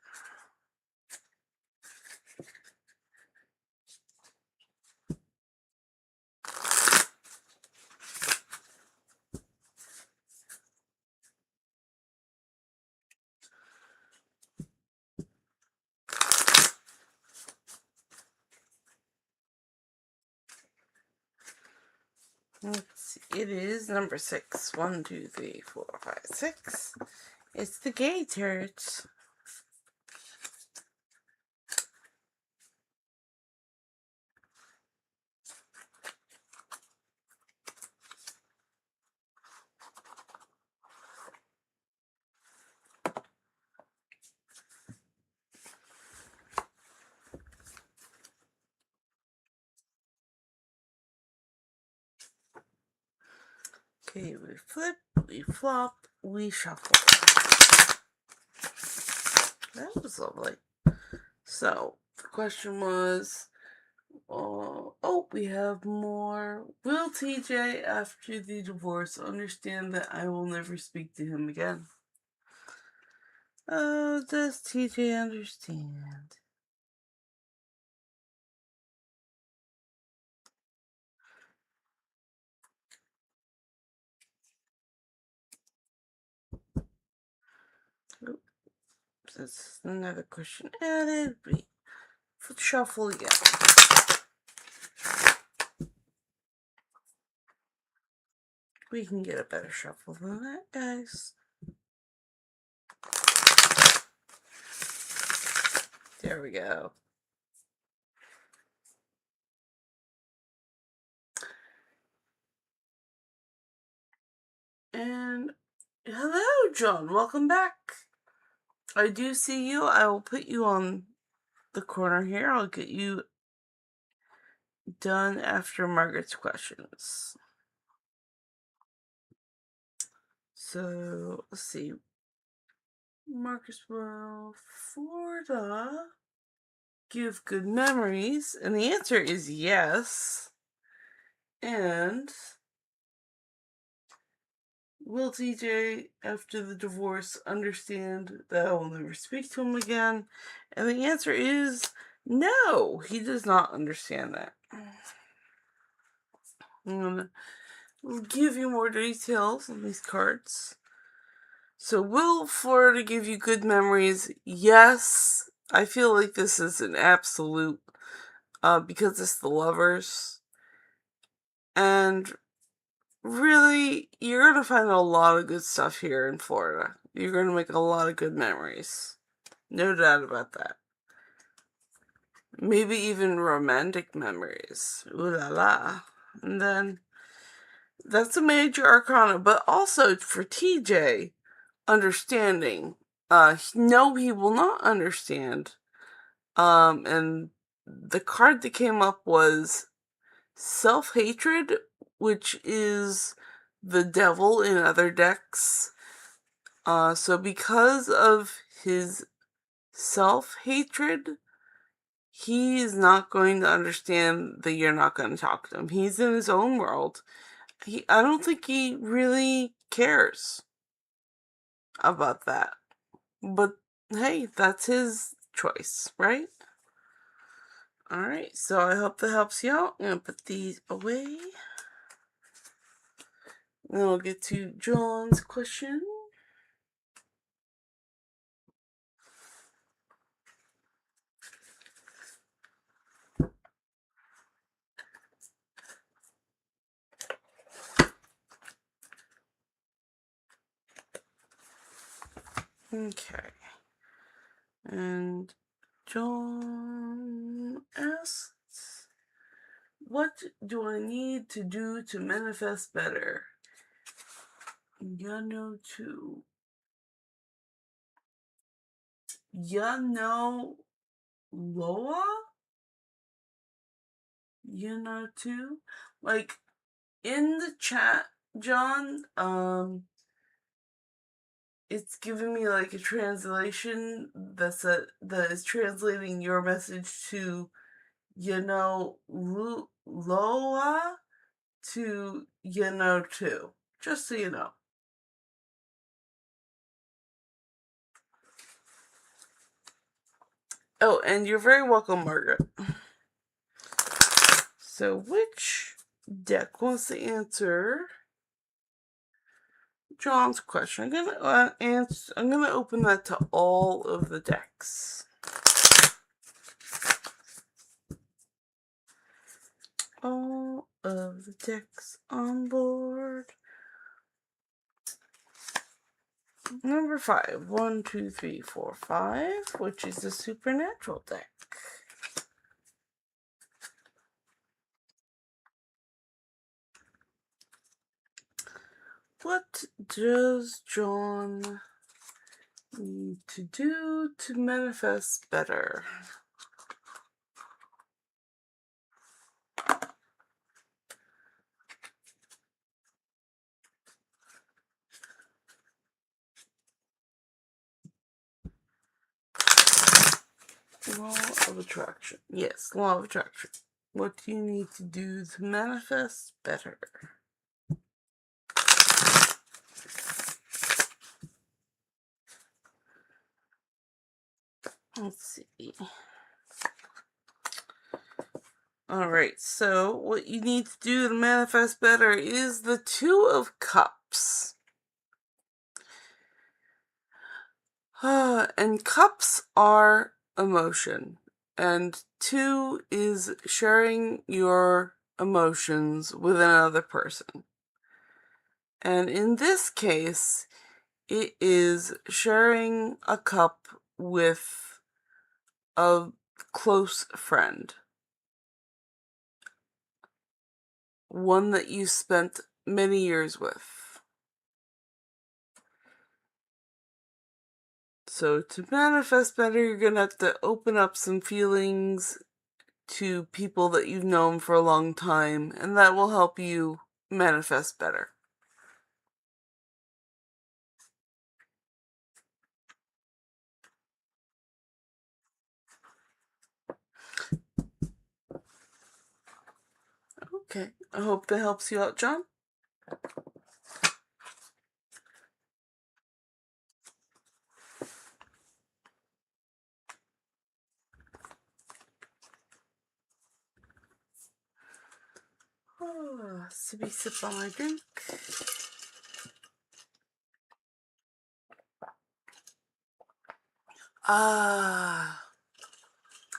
Let's see. It is number 6. 1, 2, 3, 4, 5, 6. It's the gay turret. Okay, we flip, we flop, we shuffle. That was lovely. So, the question was, we have more. Will TJ, after the divorce, understand that I will never speak to him again? Oh, does TJ understand? Oops, that's another question added. We shuffle again. We can get a better shuffle than that, guys. There we go. And hello, John. Welcome back. I do see you. I will put you on the corner here. I'll get you done after Margaret's questions. So, let's see. Marcusville, Florida. Give good memories. And the answer is yes. And will TJ, after the divorce, understand that I will never speak to him again? And the answer is no, he does not understand that. I'm going to give you more details on these cards. So, will Florida give you good memories? Yes. I feel like this is an absolute, because it's the Lovers. And really, you're going to find a lot of good stuff here in Florida. You're going to make a lot of good memories. No doubt about that. Maybe even romantic memories. Ooh la la. And then, that's a major arcana. But also, for TJ, understanding. No, he will not understand. And the card that came up was self-hatred, which is the devil in other decks. So because of his self-hatred, he is not going to understand that you're not going to talk to him. He's in his own world. I don't think he really cares about that. But hey, that's his choice, right? Alright, so I hope that helps you out. I'm going to put these away. And then we'll get to John's question. Okay. And John asks, what do I need to do to manifest better? Yano 2. Yano Loa? Yano 2? Like, in the chat, John, it's giving me like a translation that is translating your message to Loa to 2. Just so you know. Oh, and you're very welcome, Margaret. So, which deck wants to answer John's question? I'm gonna open that to all of the decks. Oh, of the decks on board. Number 5. 1, 2, 3, 4, 5, which is the Supernatural deck. What does John need to do to manifest better? Law of attraction. Yes, law of attraction. What do you need to do to manifest better? Let's see. Alright, so what you need to do to manifest better is the Two of Cups. And cups are emotion. And 2 is sharing your emotions with another person. And in this case, it is sharing a cup with a close friend. One that you spent many years with. So to manifest better, you're going to have to open up some feelings to people that you've known for a long time, and that will help you manifest better. Okay, I hope that helps you out, John. Sippy sip on my drink.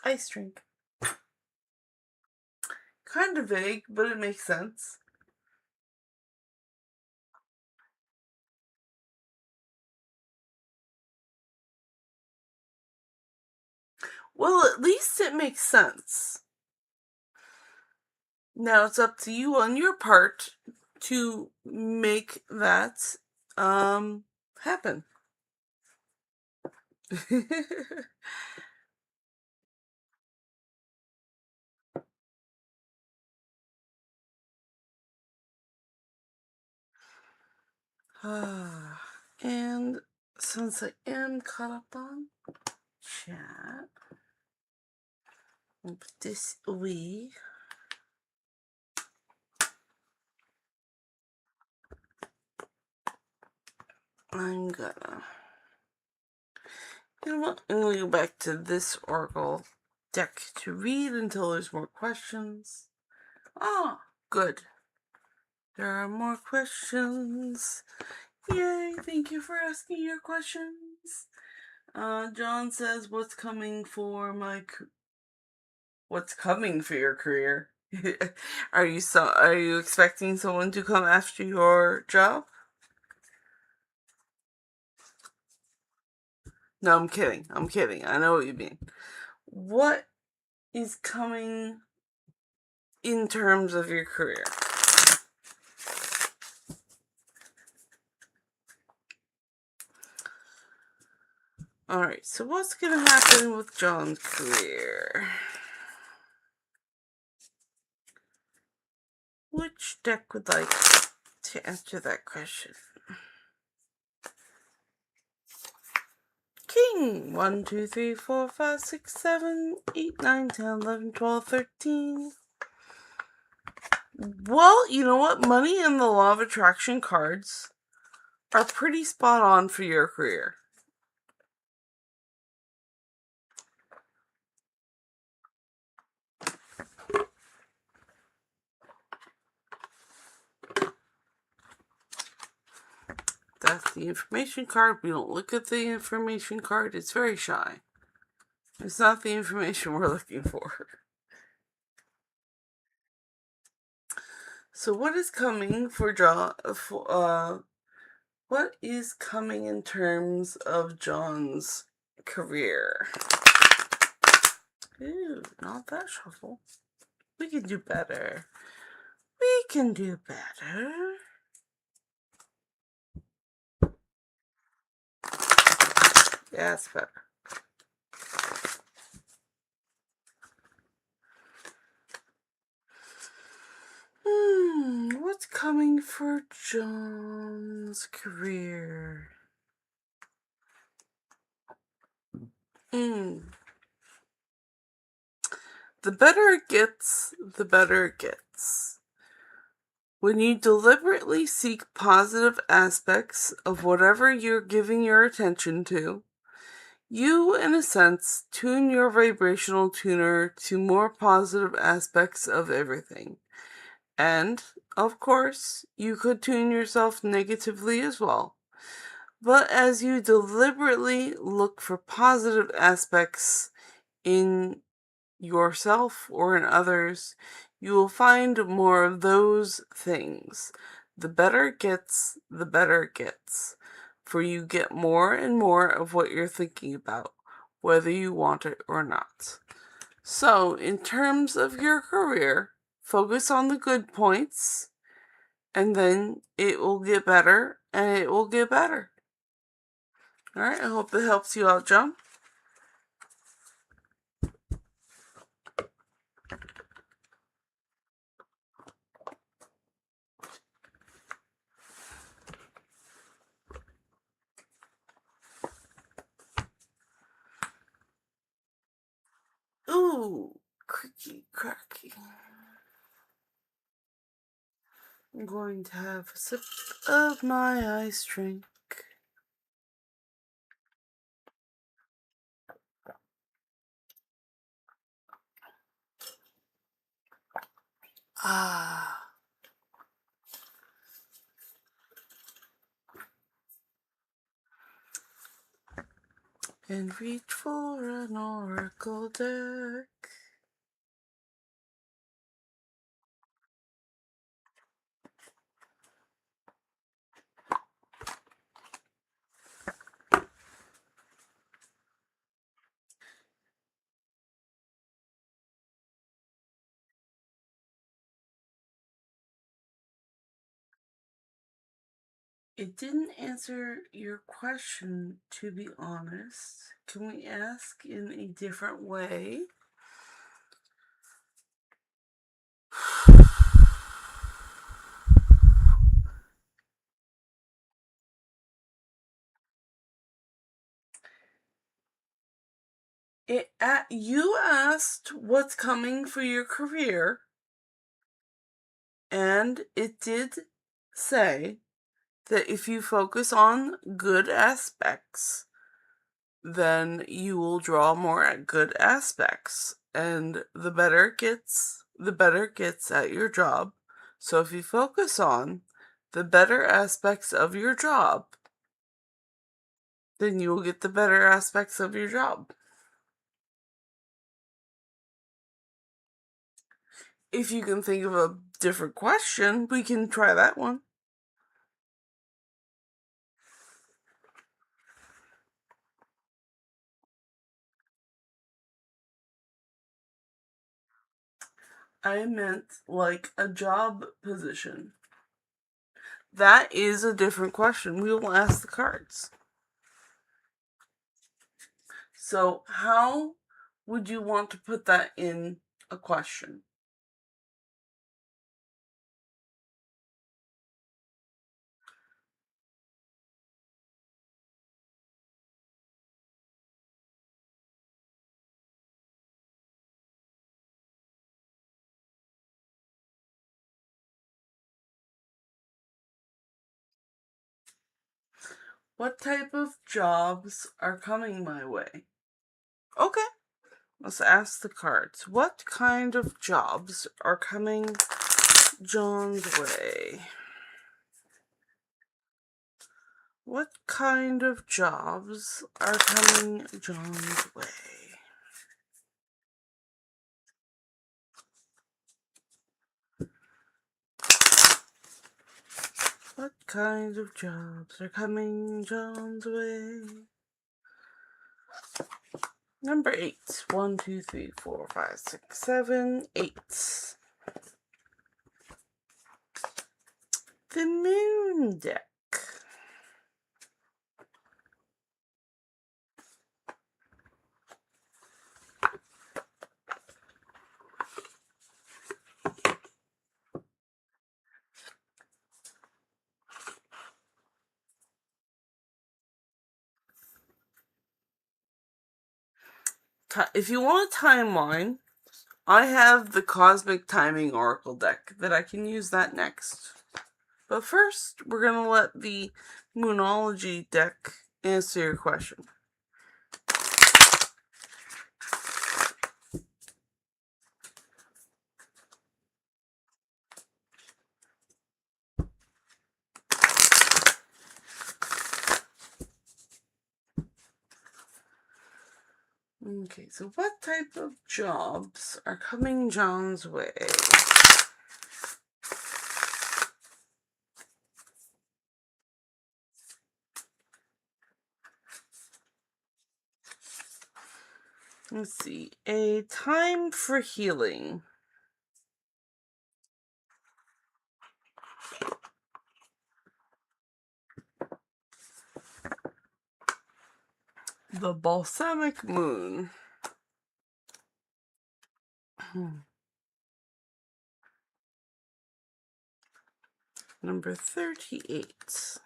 Ice drink. Kind of vague, but it makes sense. Well, at least it makes sense. Now it's up to you on your part to make that happen. And since I am caught up on chat, I'll put this away. I'm gonna, you know what, I'm gonna go back to this Oracle deck to read until there's more questions. Ah, good. There are more questions. Yay, thank you for asking your questions. John says, what's coming for your career? Are you expecting someone to come after your job? No, I'm kidding. I know what you mean. What is coming in terms of your career? Alright, so what's gonna happen with John's career? Which deck would like to answer that question? King! 1, 2, 3, 4, 5, 6, 7, 8, 9, 10, 11, 12, 13. Well, you know what? Money and the Law of Attraction cards are pretty spot on for your career. That's the information card. We don't look at the information card. It's very shy. It's not the information we're looking for. So what is coming for John? What is coming in terms of John's career? Ooh, not that shuffle. We can do better. We can do better. Yeah, it's better. What's coming for John's career? The better it gets, the better it gets. When you deliberately seek positive aspects of whatever you're giving your attention to, you, in a sense, tune your vibrational tuner to more positive aspects of everything. And, of course, you could tune yourself negatively as well. But as you deliberately look for positive aspects in yourself or in others, you will find more of those things. The better it gets, the better it gets. For you get more and more of what you're thinking about, whether you want it or not. So, in terms of your career, focus on the good points, and then it will get better, and it will get better. Alright, I hope it helps you out, John. Ooh, cricky cracky. I'm going to have a sip of my ice drink. Ah. And reach for an oracle deck. It didn't answer your question, to be honest. Can we ask in a different way? You asked what's coming for your career, and it did say that if you focus on good aspects, then you will draw more at good aspects. And the better it gets at your job. So if you focus on the better aspects of your job, then you will get the better aspects of your job. If you can think of a different question, we can try that one. I meant like a job position. That is a different question. We will ask the cards. So, how would you want to put that in a question? What type of jobs are coming my way? Okay, let's ask the cards. What kind of jobs are coming John's way? What kind of jobs are coming John's way? What kind of jobs are coming John's way? Number 8. 1, 2, 3, 4, 5, 6, 7, 8. The moon deck. If you want a timeline, I have the Cosmic Timing Oracle deck that I can use that next. But first, we're going to let the Moonology deck answer your question. Okay, so what type of jobs are coming John's way? Let's see. A time for healing. The Balsamic Moon. Number 38.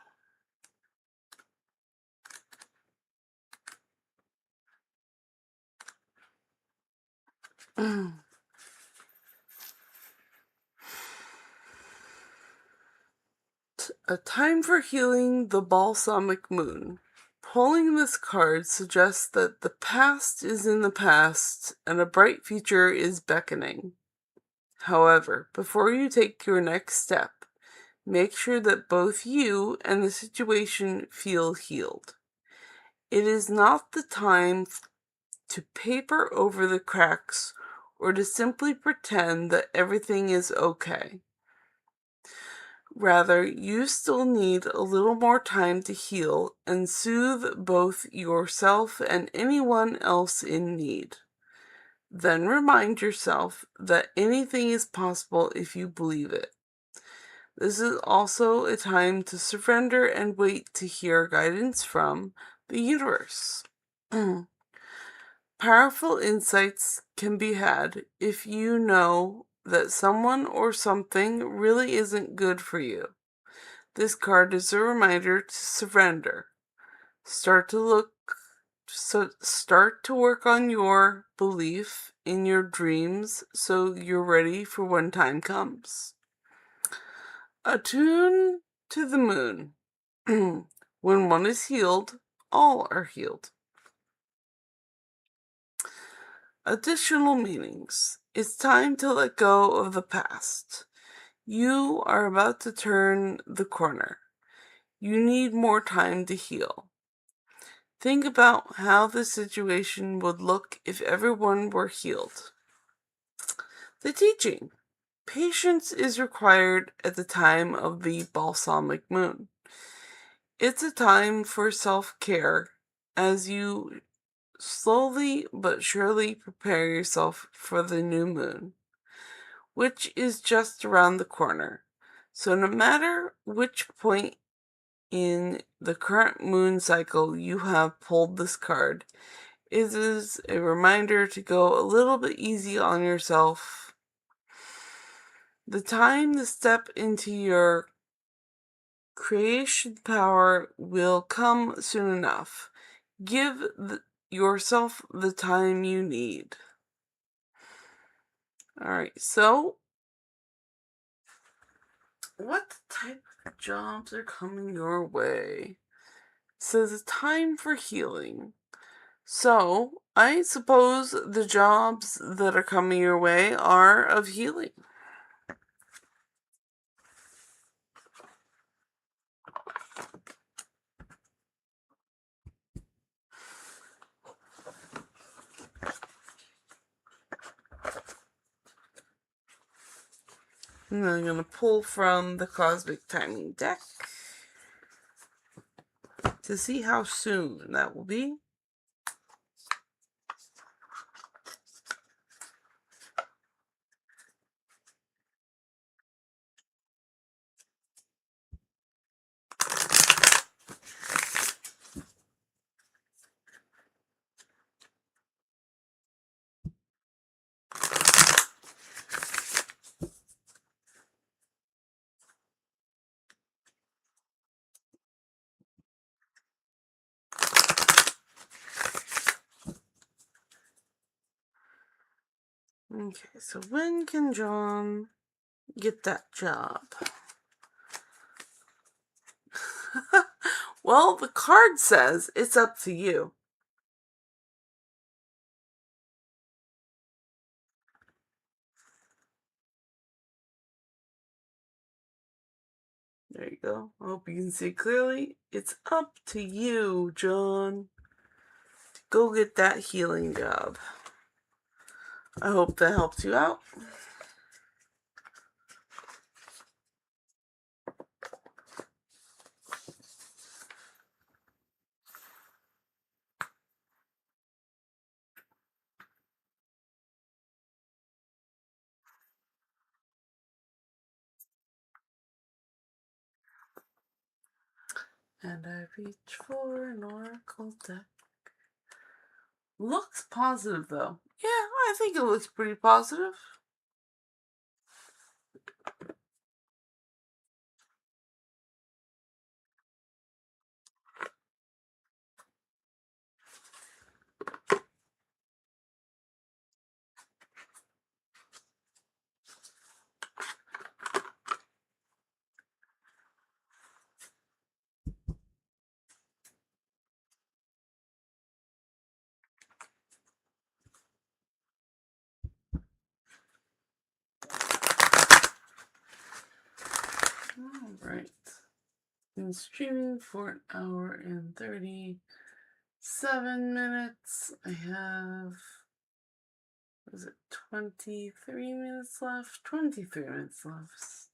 A time for healing, the Balsamic Moon. Pulling this card suggests that the past is in the past and a bright future is beckoning. However, before you take your next step, make sure that both you and the situation feel healed. It is not the time to paper over the cracks or to simply pretend that everything is okay. Rather, you still need a little more time to heal and soothe both yourself and anyone else in need. Then remind yourself that anything is possible if you believe it. This is also a time to surrender and wait to hear guidance from the universe. Powerful insights can be had if you know that someone or something really isn't good for you. This card is a reminder to surrender. Start to work on your belief in your dreams so you're ready for when time comes. Attune to the moon. When one is healed, all are healed. Additional meanings. It's time to let go of the past. You are about to turn the corner. You need more time to heal. Think about how the situation would look if everyone were healed. The teaching. Patience is required at the time of the Balsamic Moon. It's a time for self-care as you slowly but surely prepare yourself for the new moon, which is just around the corner. So no matter which point in the current moon cycle you have pulled this card, it is a reminder to go a little bit easy on yourself. The time to step into your creation power will come soon enough. Give yourself the time you need. Alright, so what type of jobs are coming your way? It says it's time for healing. So, I suppose the jobs that are coming your way are of healing. And then I'm going to pull from the Cosmic Timing deck. to see how soon that will be. Okay, so when can John get that job? Well, the card says it's up to you. There you go. I hope you can see clearly. It's up to you, John. Go get that healing job. I hope that helps you out. And I reach for an oracle deck. Looks positive, though. Yeah, I think it looks pretty positive. Alright. Been streaming for an hour and 37 minutes. I have, was it 23 minutes left? 23 minutes left.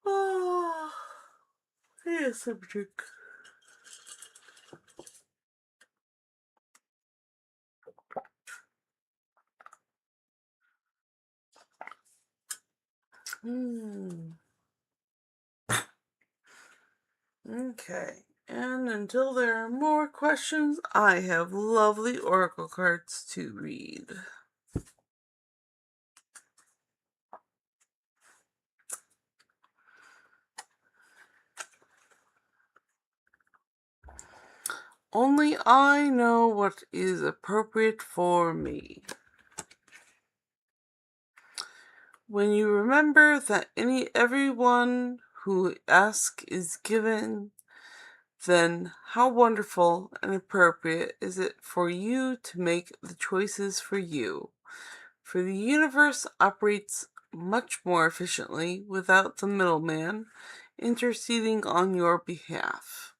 Oh, yes, subject. Okay, and until there are more questions, I have lovely oracle cards to read. Only I know what is appropriate for me. When you remember that everyone who asks is given, then how wonderful and appropriate is it for you to make the choices for you. For the universe operates much more efficiently without the middleman interceding on your behalf.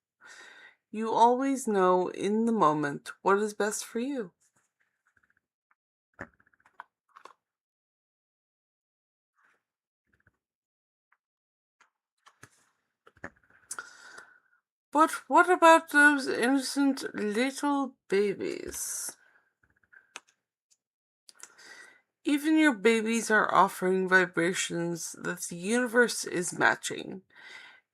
You always know in the moment what is best for you. But what about those innocent little babies? Even your babies are offering vibrations that the universe is matching.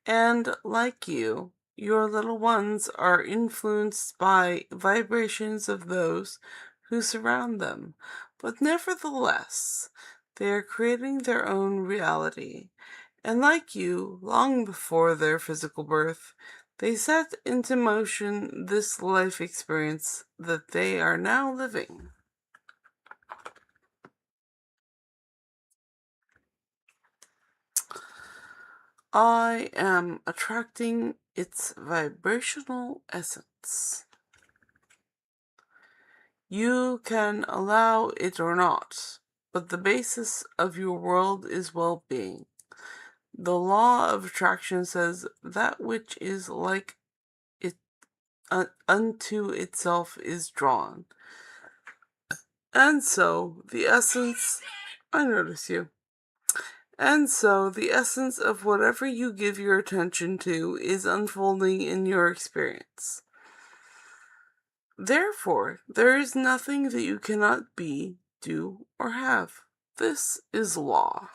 And like you, your little ones are influenced by vibrations of those who surround them. But nevertheless, they are creating their own reality. And like you, long before their physical birth, they set into motion this life experience that they are now living. I am attracting its vibrational essence. You can allow it or not, but the basis of your world is well-being. The law of attraction says that which is like it unto itself is drawn. And so, the essence, I notice you. And so, the essence of whatever you give your attention to is unfolding in your experience. Therefore, there is nothing that you cannot be, do, or have. This is law.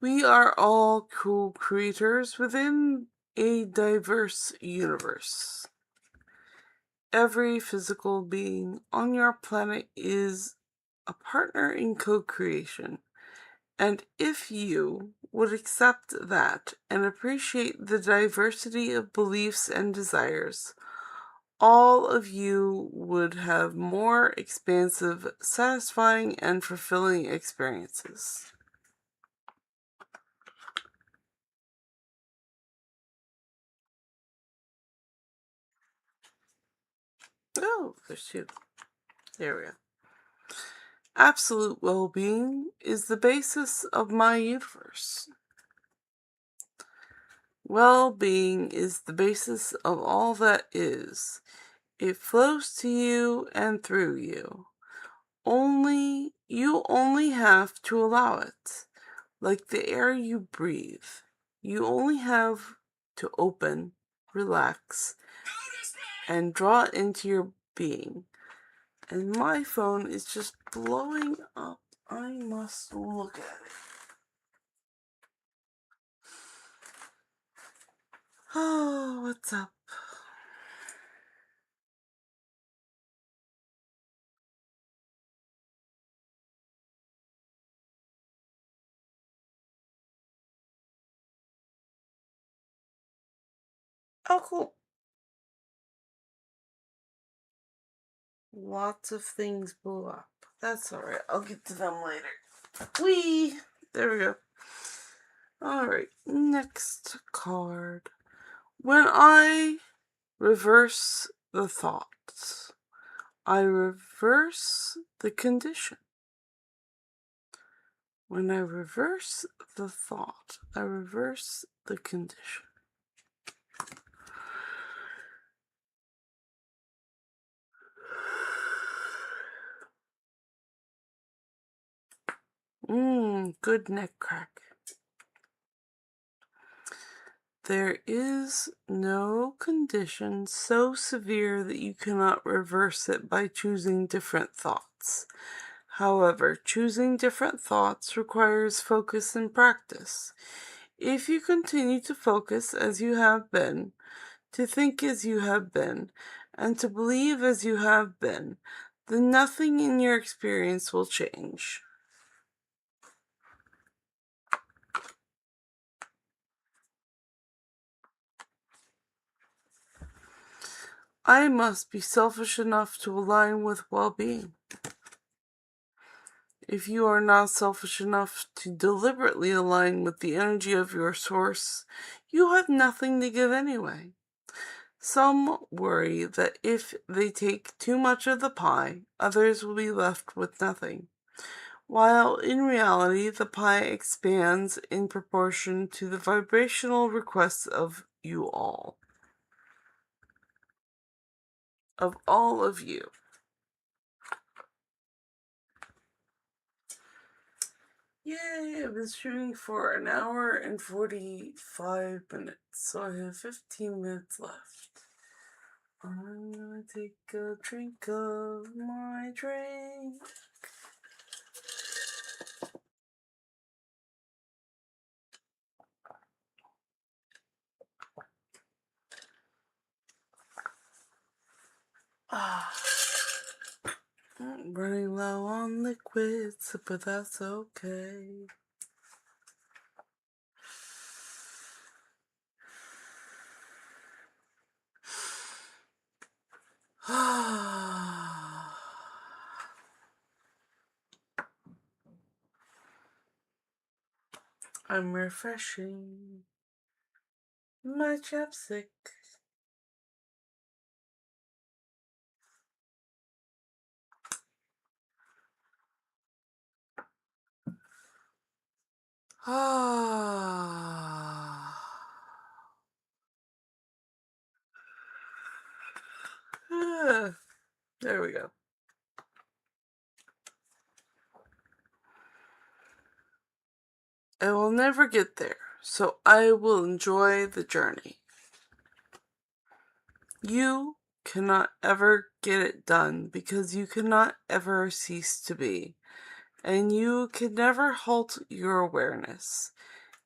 We are all co-creators within a diverse universe. Every physical being on your planet is a partner in co-creation. And if you would accept that and appreciate the diversity of beliefs and desires, all of you would have more expansive, satisfying, and fulfilling experiences. Oh, there's two. There we go. Absolute well-being is the basis of my universe. Well-being is the basis of all that is. It flows to you and through you. You only have to allow it. Like the air you breathe. You only have to open, relax, and draw it into your being. And my phone is just blowing up. I must look at it. Oh, what's up? Oh, cool. Lots of things blew up. That's alright. I'll get to them later. Whee! There we go. Alright, next card. When I reverse the thoughts, I reverse the condition. When I reverse the thought, I reverse the condition. Good neck crack. There is no condition so severe that you cannot reverse it by choosing different thoughts. However, choosing different thoughts requires focus and practice. If you continue to focus as you have been, to think as you have been, and to believe as you have been, then nothing in your experience will change. I must be selfish enough to align with well-being. If you are not selfish enough to deliberately align with the energy of your source, you have nothing to give anyway. Some worry that if they take too much of the pie, others will be left with nothing, while in reality the pie expands in proportion to the vibrational requests of you all. Of all of you. Yay, I've been streaming for an hour and 45 minutes, so I have 15 minutes left. I'm gonna take a drink of my drink. I'm running low on liquids, but that's okay. I'm refreshing my chapstick. There we go. I will never get there, so I will enjoy the journey. You cannot ever get it done because you cannot ever cease to be, and you can never halt your awareness.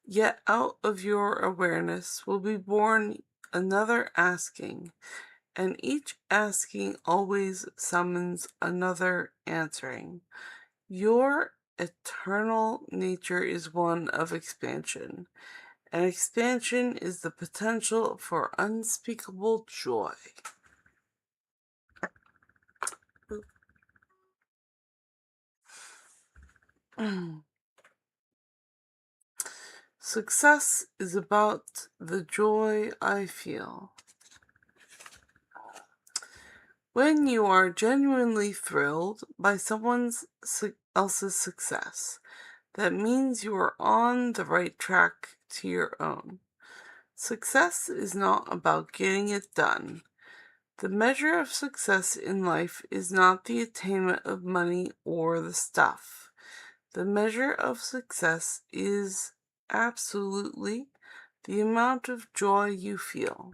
Yet out of your awareness will be born another asking, and each asking always summons another answering. Your eternal nature is one of expansion, and expansion is the potential for unspeakable joy. Success is about the joy I feel. When you are genuinely thrilled by someone else's success, that means you are on the right track to your own. Success is not about getting it done. The measure of success in life is not the attainment of money or the stuff. The measure of success is absolutely the amount of joy you feel.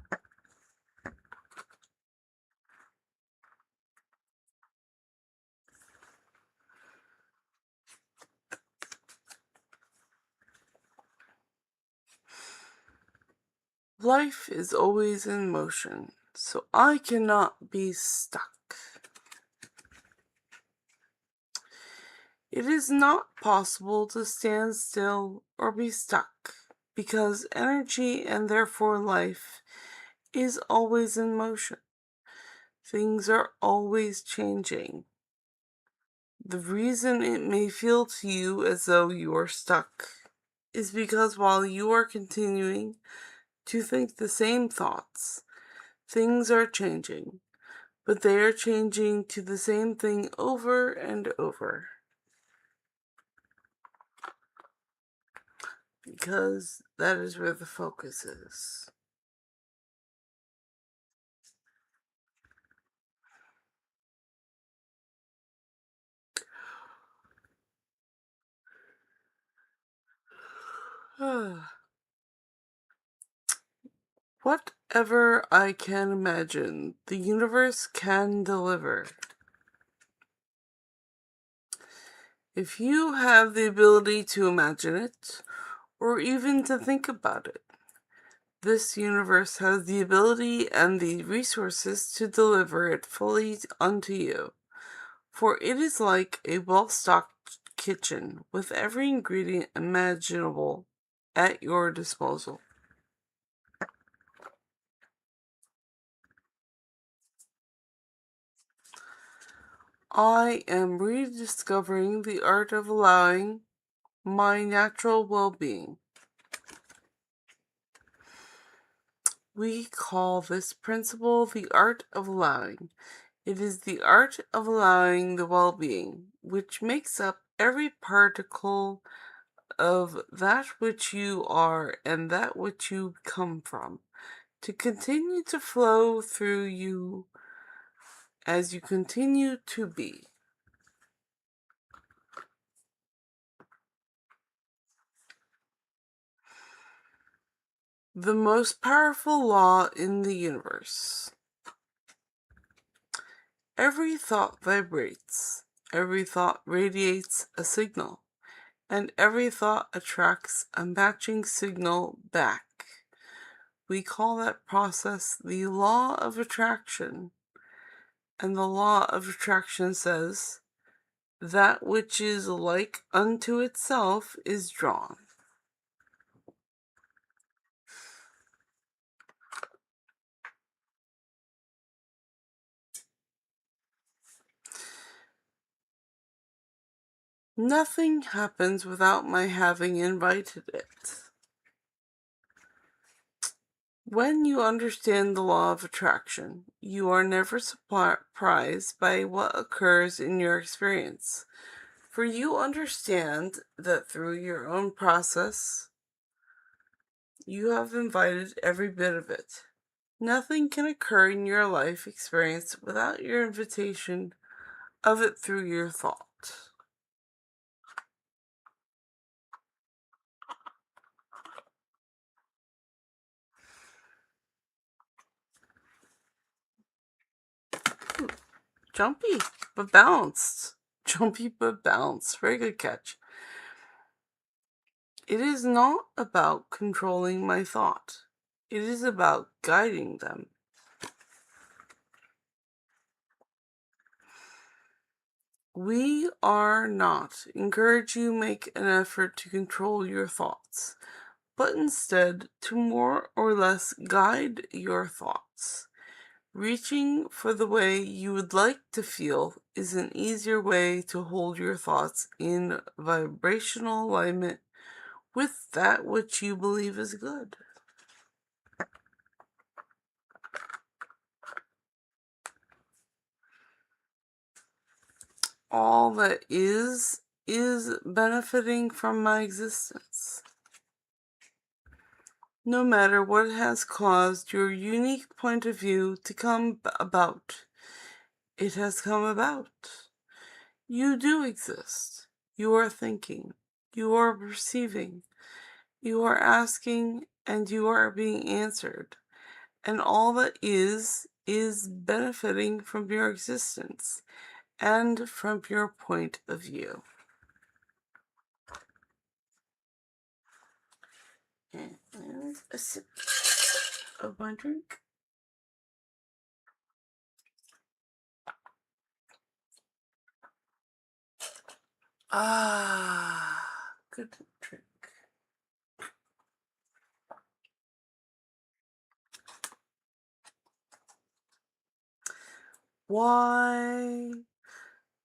Life is always in motion, so I cannot be stuck. It is not possible to stand still or be stuck, because energy and therefore life is always in motion. Things are always changing. The reason it may feel to you as though you are stuck is because while you are continuing to think the same thoughts, things are changing, but they are changing to the same thing over and over. Because that is where the focus is. Whatever I can imagine, the universe can deliver. If you have the ability to imagine it, or even to think about it, this universe has the ability and the resources to deliver it fully unto you. For it is like a well-stocked kitchen with every ingredient imaginable at your disposal. I am rediscovering the art of allowing my natural well-being. We call this principle the art of allowing. It is the art of allowing the well-being, which makes up every particle of that which you are and that which you come from, to continue to flow through you as you continue to be. The most powerful law in the universe. Every thought vibrates, every thought radiates a signal, and every thought attracts a matching signal back. We call that process the law of attraction. And the law of attraction says, that which is like unto itself is drawn. Nothing happens without my having invited it. When you understand the law of attraction, you are never surprised by what occurs in your experience, for you understand that through your own process, you have invited every bit of it. Nothing can occur in your life experience without your invitation of it through your thought. Jumpy, but balanced. Jumpy, but balanced. Very good catch. It is not about controlling my thought. It is about guiding them. We are not encourage you make an effort to control your thoughts, but instead to more or less guide your thoughts. Reaching for the way you would like to feel is an easier way to hold your thoughts in vibrational alignment with that which you believe is good. All that is benefiting from my existence. No matter what has caused your unique point of view to come about, it has come about. You do exist. You are thinking. You are perceiving. You are asking, and you are being answered. And all that is benefiting from your existence and from your point of view. And a sip of my drink. Ah, good drink. Why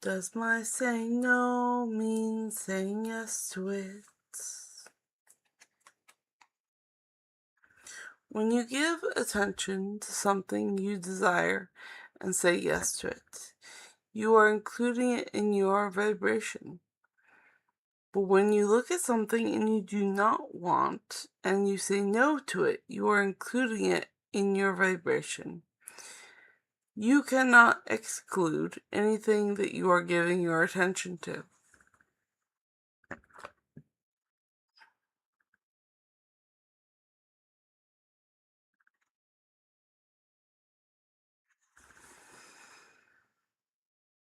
does my saying no mean saying yes to it? When you give attention to something you desire and say yes to it, you are including it in your vibration. But when you look at something and you do not want and you say no to it, you are including it in your vibration. You cannot exclude anything that you are giving your attention to.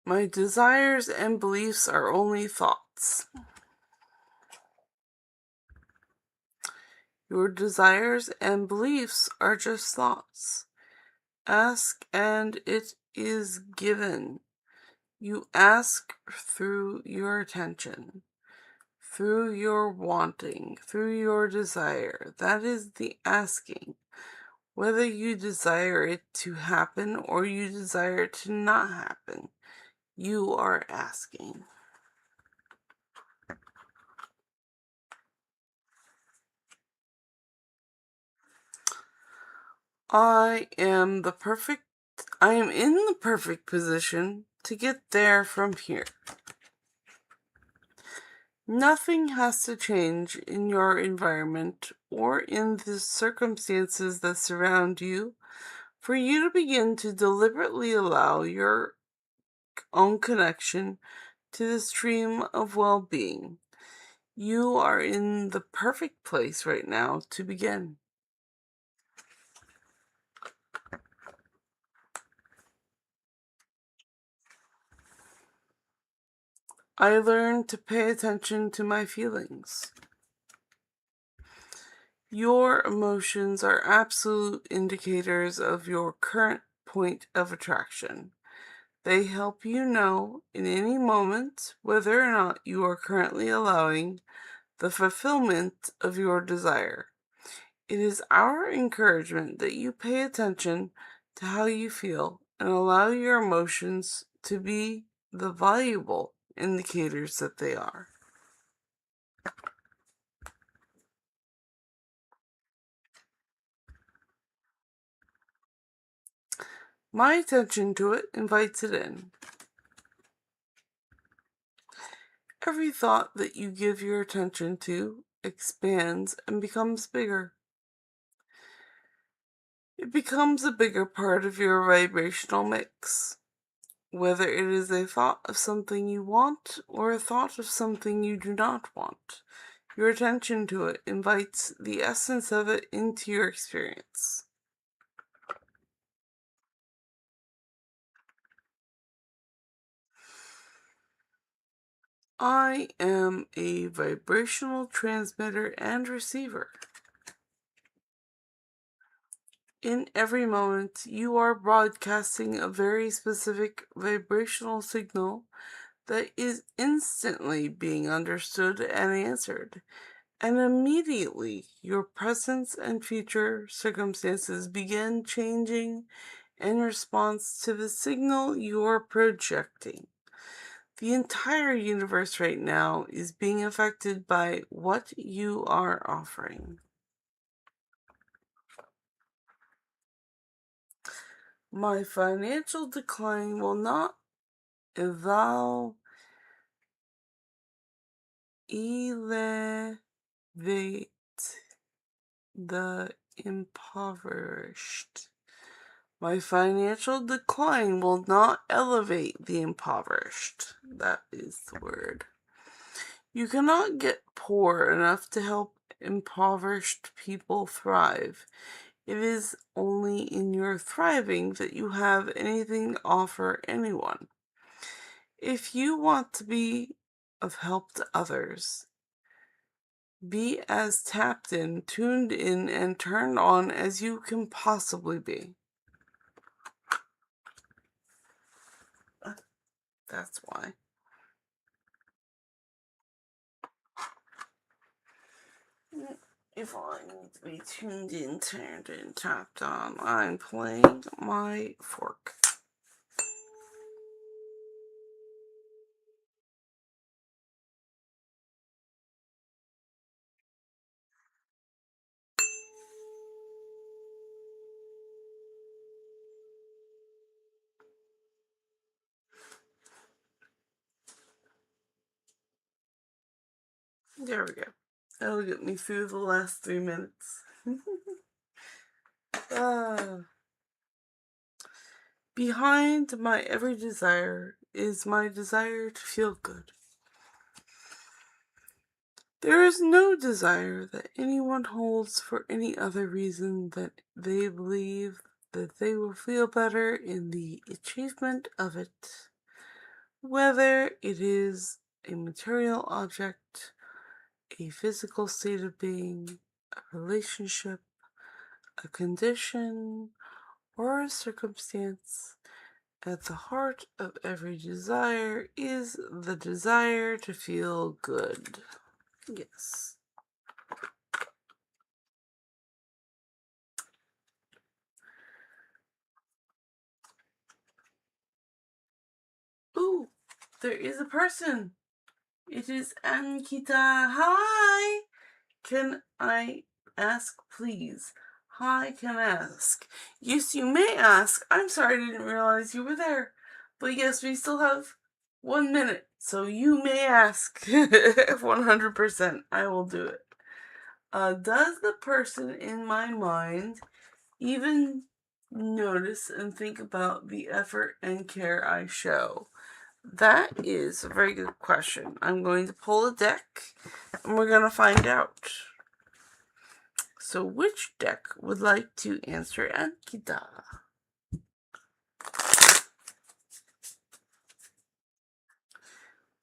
My desires and beliefs are only thoughts. Your desires and beliefs are just thoughts. Ask and it is given. You ask through your attention, through your wanting, through your desire. That is the asking. Whether you desire it to happen or you desire it to not happen, you are asking. I am in the perfect position to get there from here. Nothing has to change in your environment or in the circumstances that surround you for you to begin to deliberately allow your own connection to the stream of well-being. You are in the perfect place right now to begin. I learned to pay attention to my feelings. Your emotions are absolute indicators of your current point of attraction. They help you know in any moment whether or not you are currently allowing the fulfillment of your desire. It is our encouragement that you pay attention to how you feel and allow your emotions to be the valuable indicators that they are. My attention to it invites it in. Every thought that you give your attention to expands and becomes bigger. it becomes a bigger part of your vibrational mix. Whether it is a thought of something you want or a thought of something you do not want, your attention to it invites the essence of it into your experience. I am a vibrational transmitter and receiver. In every moment, you are broadcasting a very specific vibrational signal that is instantly being understood and answered. And immediately, your presence and future circumstances begin changing in response to the signal you're projecting. The entire universe right now is being affected by what you are offering. My financial decline will not elevate the impoverished. My financial decline will not elevate the impoverished. That is the word. You cannot get poor enough to help impoverished people thrive. It is only in your thriving that you have anything to offer anyone. If you want to be of help to others, be as tapped in, tuned in, and turned on as you can possibly be. That's why. If I need to be tuned in, turned in, tapped on, I'm playing my fork. There we go. That'll get me through the last 3 minutes. Behind my every desire is my desire to feel good. There is no desire that anyone holds for any other reason than they believe that they will feel better in the achievement of it, whether it is a material object, a physical state of being, a relationship, a condition, or a circumstance. At the heart of every desire is the desire to feel good. Yes. Ooh, there is a person. It is Ankita. Hi. Can I ask, please? Hi, can I ask? Yes, you may ask. I'm sorry I didn't realize you were there. But yes, we still have 1 minute, so you may ask. 100%. I will do it. Does the person in my mind even notice and think about the effort and care I show? That is a very good question. I'm going to pull a deck and we're going to find out. So, which deck would like to answer Ankita?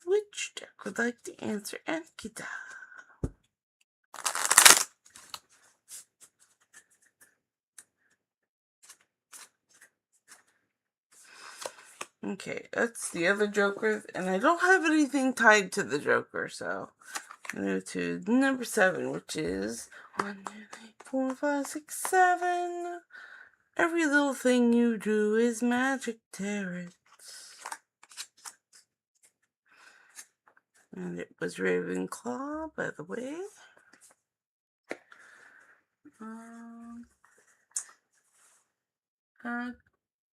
Which deck would like to answer Ankita? Okay, that's the other Joker, and I don't have anything tied to the Joker, so I'm going to go to number 7, which is 1, 2, 3, 4, 5, 6, 7. Every little thing you do is magic, Tarot. And it was Ravenclaw, by the way.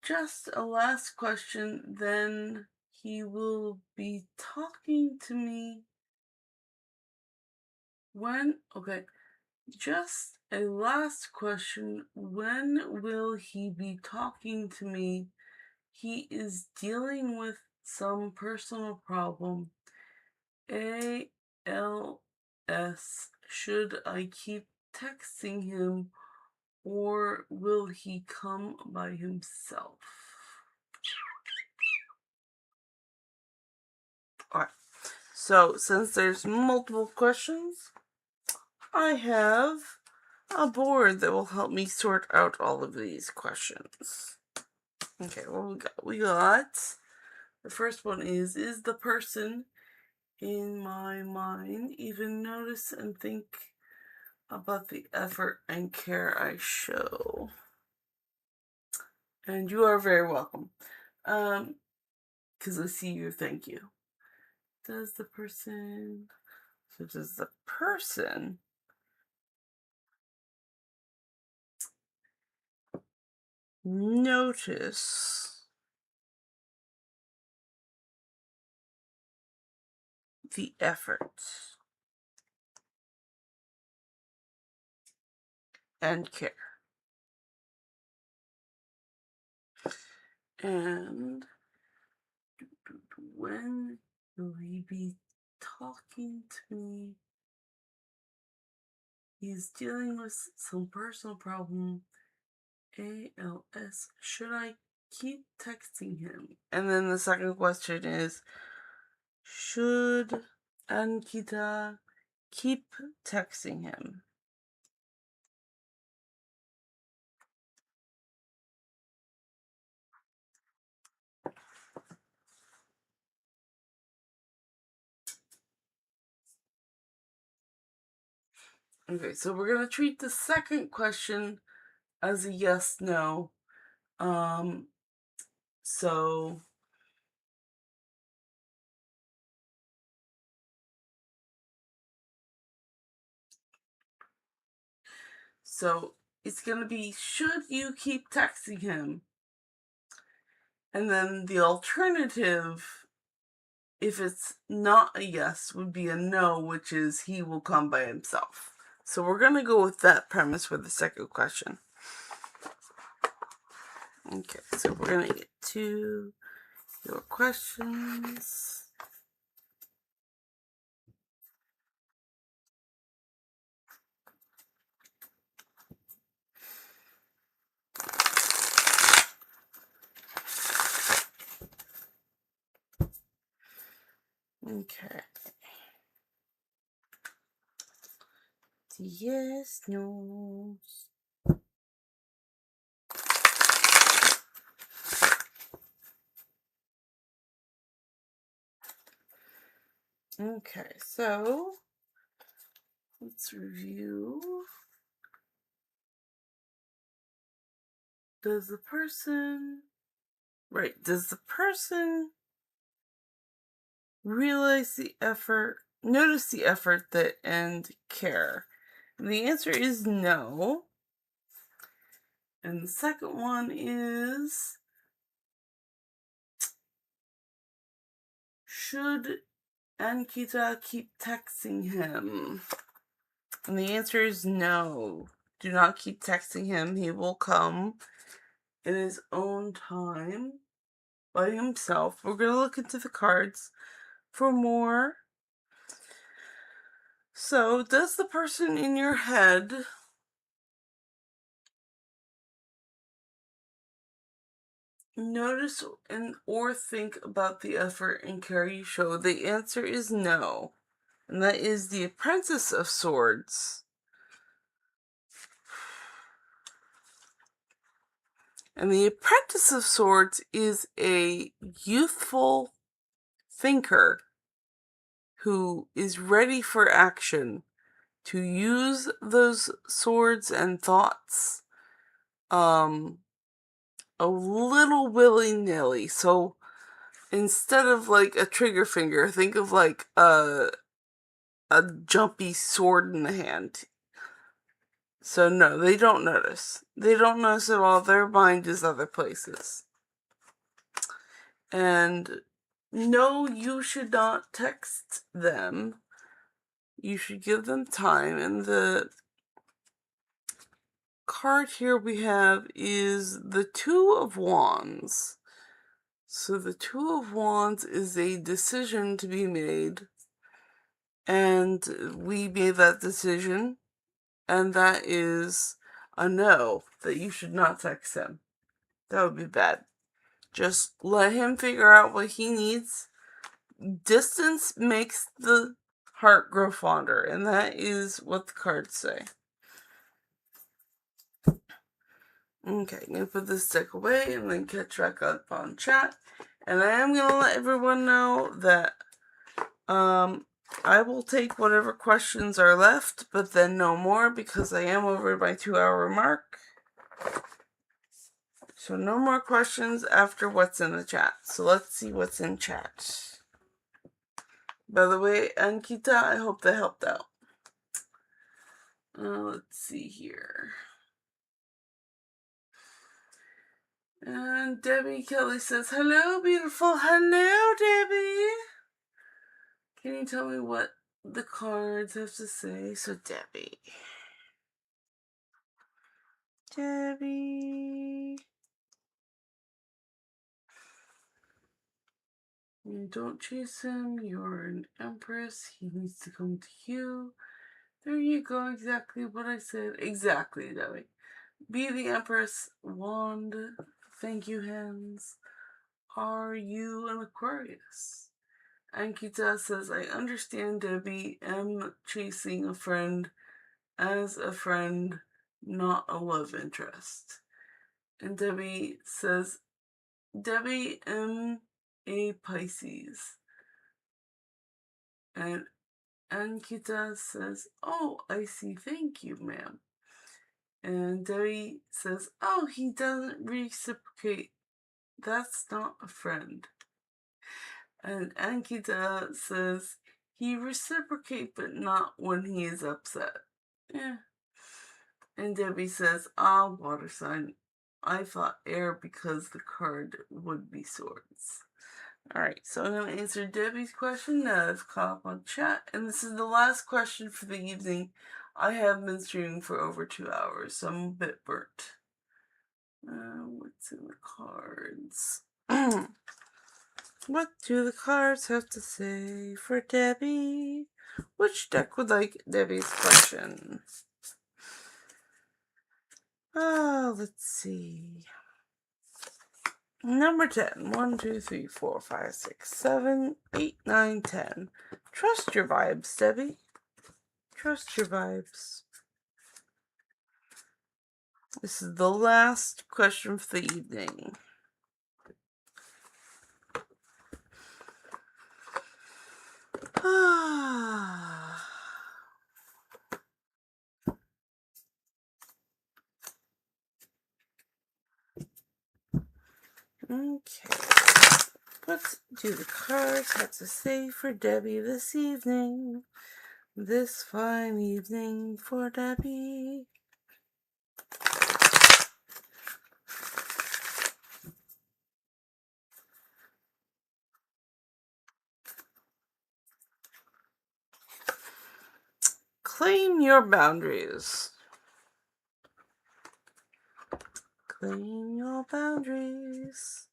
Just a last question, then he will be talking to me when, okay, just a last question. When will he be talking to me? He is dealing with some personal problem. ALS. Should I keep texting him or will he come by himself? Alright, so since there's multiple questions, I have a board that will help me sort out all of these questions. Okay, what we got? The first one is the person in my mind even notice and think about the effort and care I show? And you are very welcome. Because I see your thank you. Does the person notice the effort and care? And when will he be talking to me? He's dealing with some personal problem. ALS. Should I keep texting him? And then the second question is, should Ankita keep texting him? Okay, so we're going to treat the second question as a yes-no. So it's going to be, should you keep texting him? And then the alternative, if it's not a yes, would be a no, which is he will come by himself. So we're going to go with that premise for the second question. Okay, so we're going to get to your questions. Okay. Yes, no. Okay, so let's review. Does the person realize the effort, notice the effort and care? And the answer is no. And the second one is, should Ankita keep texting him? And the answer is no. Do not keep texting him. He will come in his own time by himself. We're going to look into the cards for more. So, does the person in your head notice or think about the effort and care you show? The answer is no. And that is the Apprentice of Swords. And the Apprentice of Swords is a youthful thinker who is ready for action to use those swords and thoughts a little willy-nilly. So instead of like a trigger finger, think of like a jumpy sword in the hand. So no, they don't notice. They don't notice at all. Their mind is other places. And no, you should not text them. You should give them time. And the card here we have is the Two of Wands. So the Two of Wands is a decision to be made, and we made that decision, and that is a no, that you should not text him. That would be bad. Just let him figure out what he needs. Distance makes the heart grow fonder, and that is what the cards say. Okay, I'm going to put this deck away and then catch back up on chat. And I am going to let everyone know that I will take whatever questions are left, but then no more, because I am over my 2-hour mark. So no more questions after what's in the chat. So let's see what's in chat. By the way, Ankita, I hope that helped out. Let's see here. And Debbie Kelly says, hello, beautiful. Hello, Debbie. Can you tell me what the cards have to say? So, Debbie. You don't chase him. You're an empress. He needs to come to you. There you go. Exactly what I said. Exactly, Debbie. Be the empress. Wand. Thank you, hands. Are you an Aquarius? Ankita says, I understand, Debbie. Am chasing a friend as a friend, not a love interest. And Debbie says, Debbie am a Pisces. And Ankita says, oh, I see, thank you, ma'am. And Debbie says, oh, he doesn't reciprocate. That's not a friend. And Ankita says, he reciprocate, but not when he is upset. Yeah. And Debbie says, water sign. I thought air because the card would be swords. Alright, so I'm going to answer Debbie's question that I've caught up on chat. And this is the last question for the evening. I have been streaming for over 2 hours, so I'm a bit burnt. What's in the cards? What do the cards have to say for Debbie? Which deck would like Debbie's question? Let's see. Number 10. 1, 2, 3, 4, 5, 6, 7, 8, 9, 10. Trust your vibes, Debbie. Trust your vibes. This is the last question for the evening. Okay. What do the cards have to say for Debbie this evening? This fine evening for Debbie. Claim your boundaries. Claim your boundaries.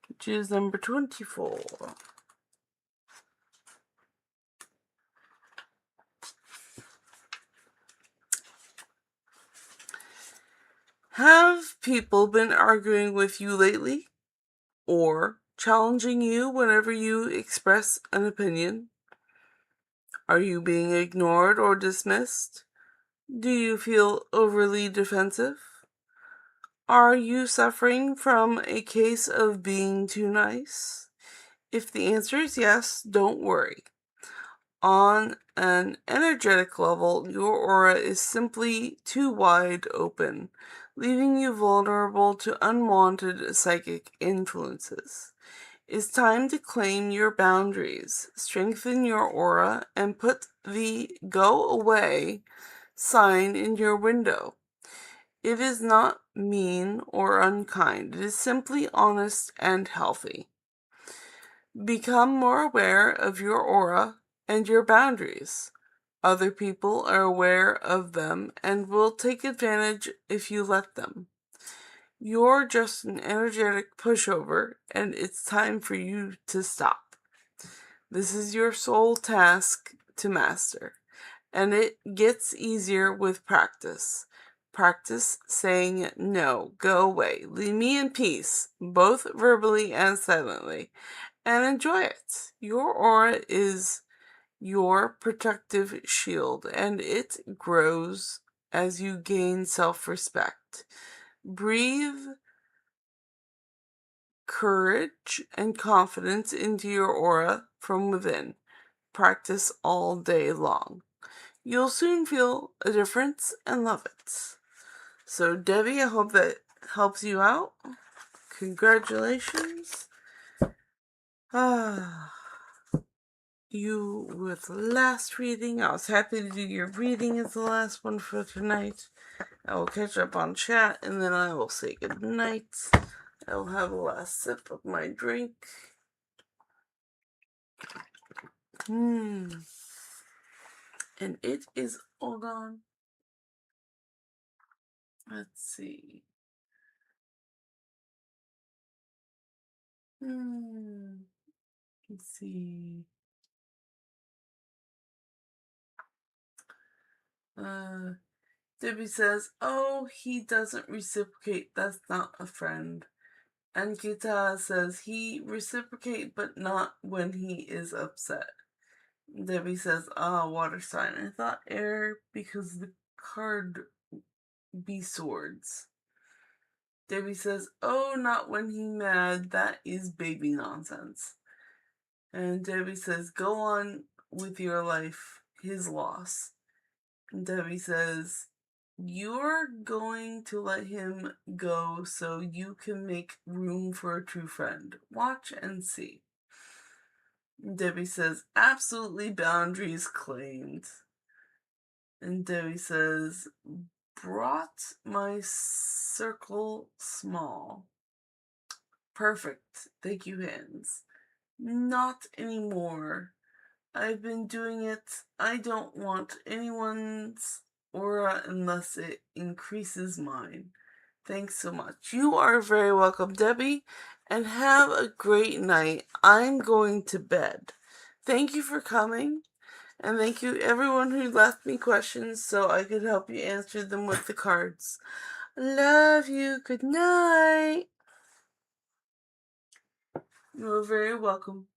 Which is number 24. Have people been arguing with you lately? Or challenging you whenever you express an opinion? Are you being ignored or dismissed? Do you feel overly defensive? Are you suffering from a case of being too nice? If the answer is yes, don't worry. On an energetic level, your aura is simply too wide open, leaving you vulnerable to unwanted psychic influences. It's time to claim your boundaries, strengthen your aura, and put the go away sign in your window. It is not mean or unkind. It is simply honest and healthy. Become more aware of your aura and your boundaries. Other people are aware of them and will take advantage if you let them. You're just an energetic pushover, and it's time for you to stop. This is your sole task to master, and it gets easier with practice. Practice saying no, go away, leave me in peace, both verbally and silently, and enjoy it. Your aura is your protective shield, and it grows as you gain self-respect. Breathe courage and confidence into your aura from within. Practice all day long. You'll soon feel a difference and love it. So, Debbie, I hope that helps you out. Congratulations. You were the last reading. I was happy to do your reading as the last one for tonight. I will catch up on chat and then I will say good night. I will have a last sip of my drink. And it is all gone. Let's see. Let's see. Debbie says, oh, he doesn't reciprocate. That's not a friend. And Kita says, he reciprocate, but not when he is upset. Debbie says, water sign. I thought air because the card be swords. Debbie says, oh, not when he mad. That is baby nonsense. And Debbie says, go on with your life. His loss. And Debbie says, you're going to let him go so you can make room for a true friend. Watch and see. Debbie says, absolutely boundaries claimed. And Debbie says, brought my circle small. Perfect. Thank you, hands. Not anymore. I've been doing it. I don't want anyone's aura unless it increases mine. Thanks so much. You are very welcome, Debbie, and have a great night. I'm going to bed. Thank you for coming, and thank you everyone who left me questions so I could help you answer them with the cards. Love you. Good night. You are very welcome.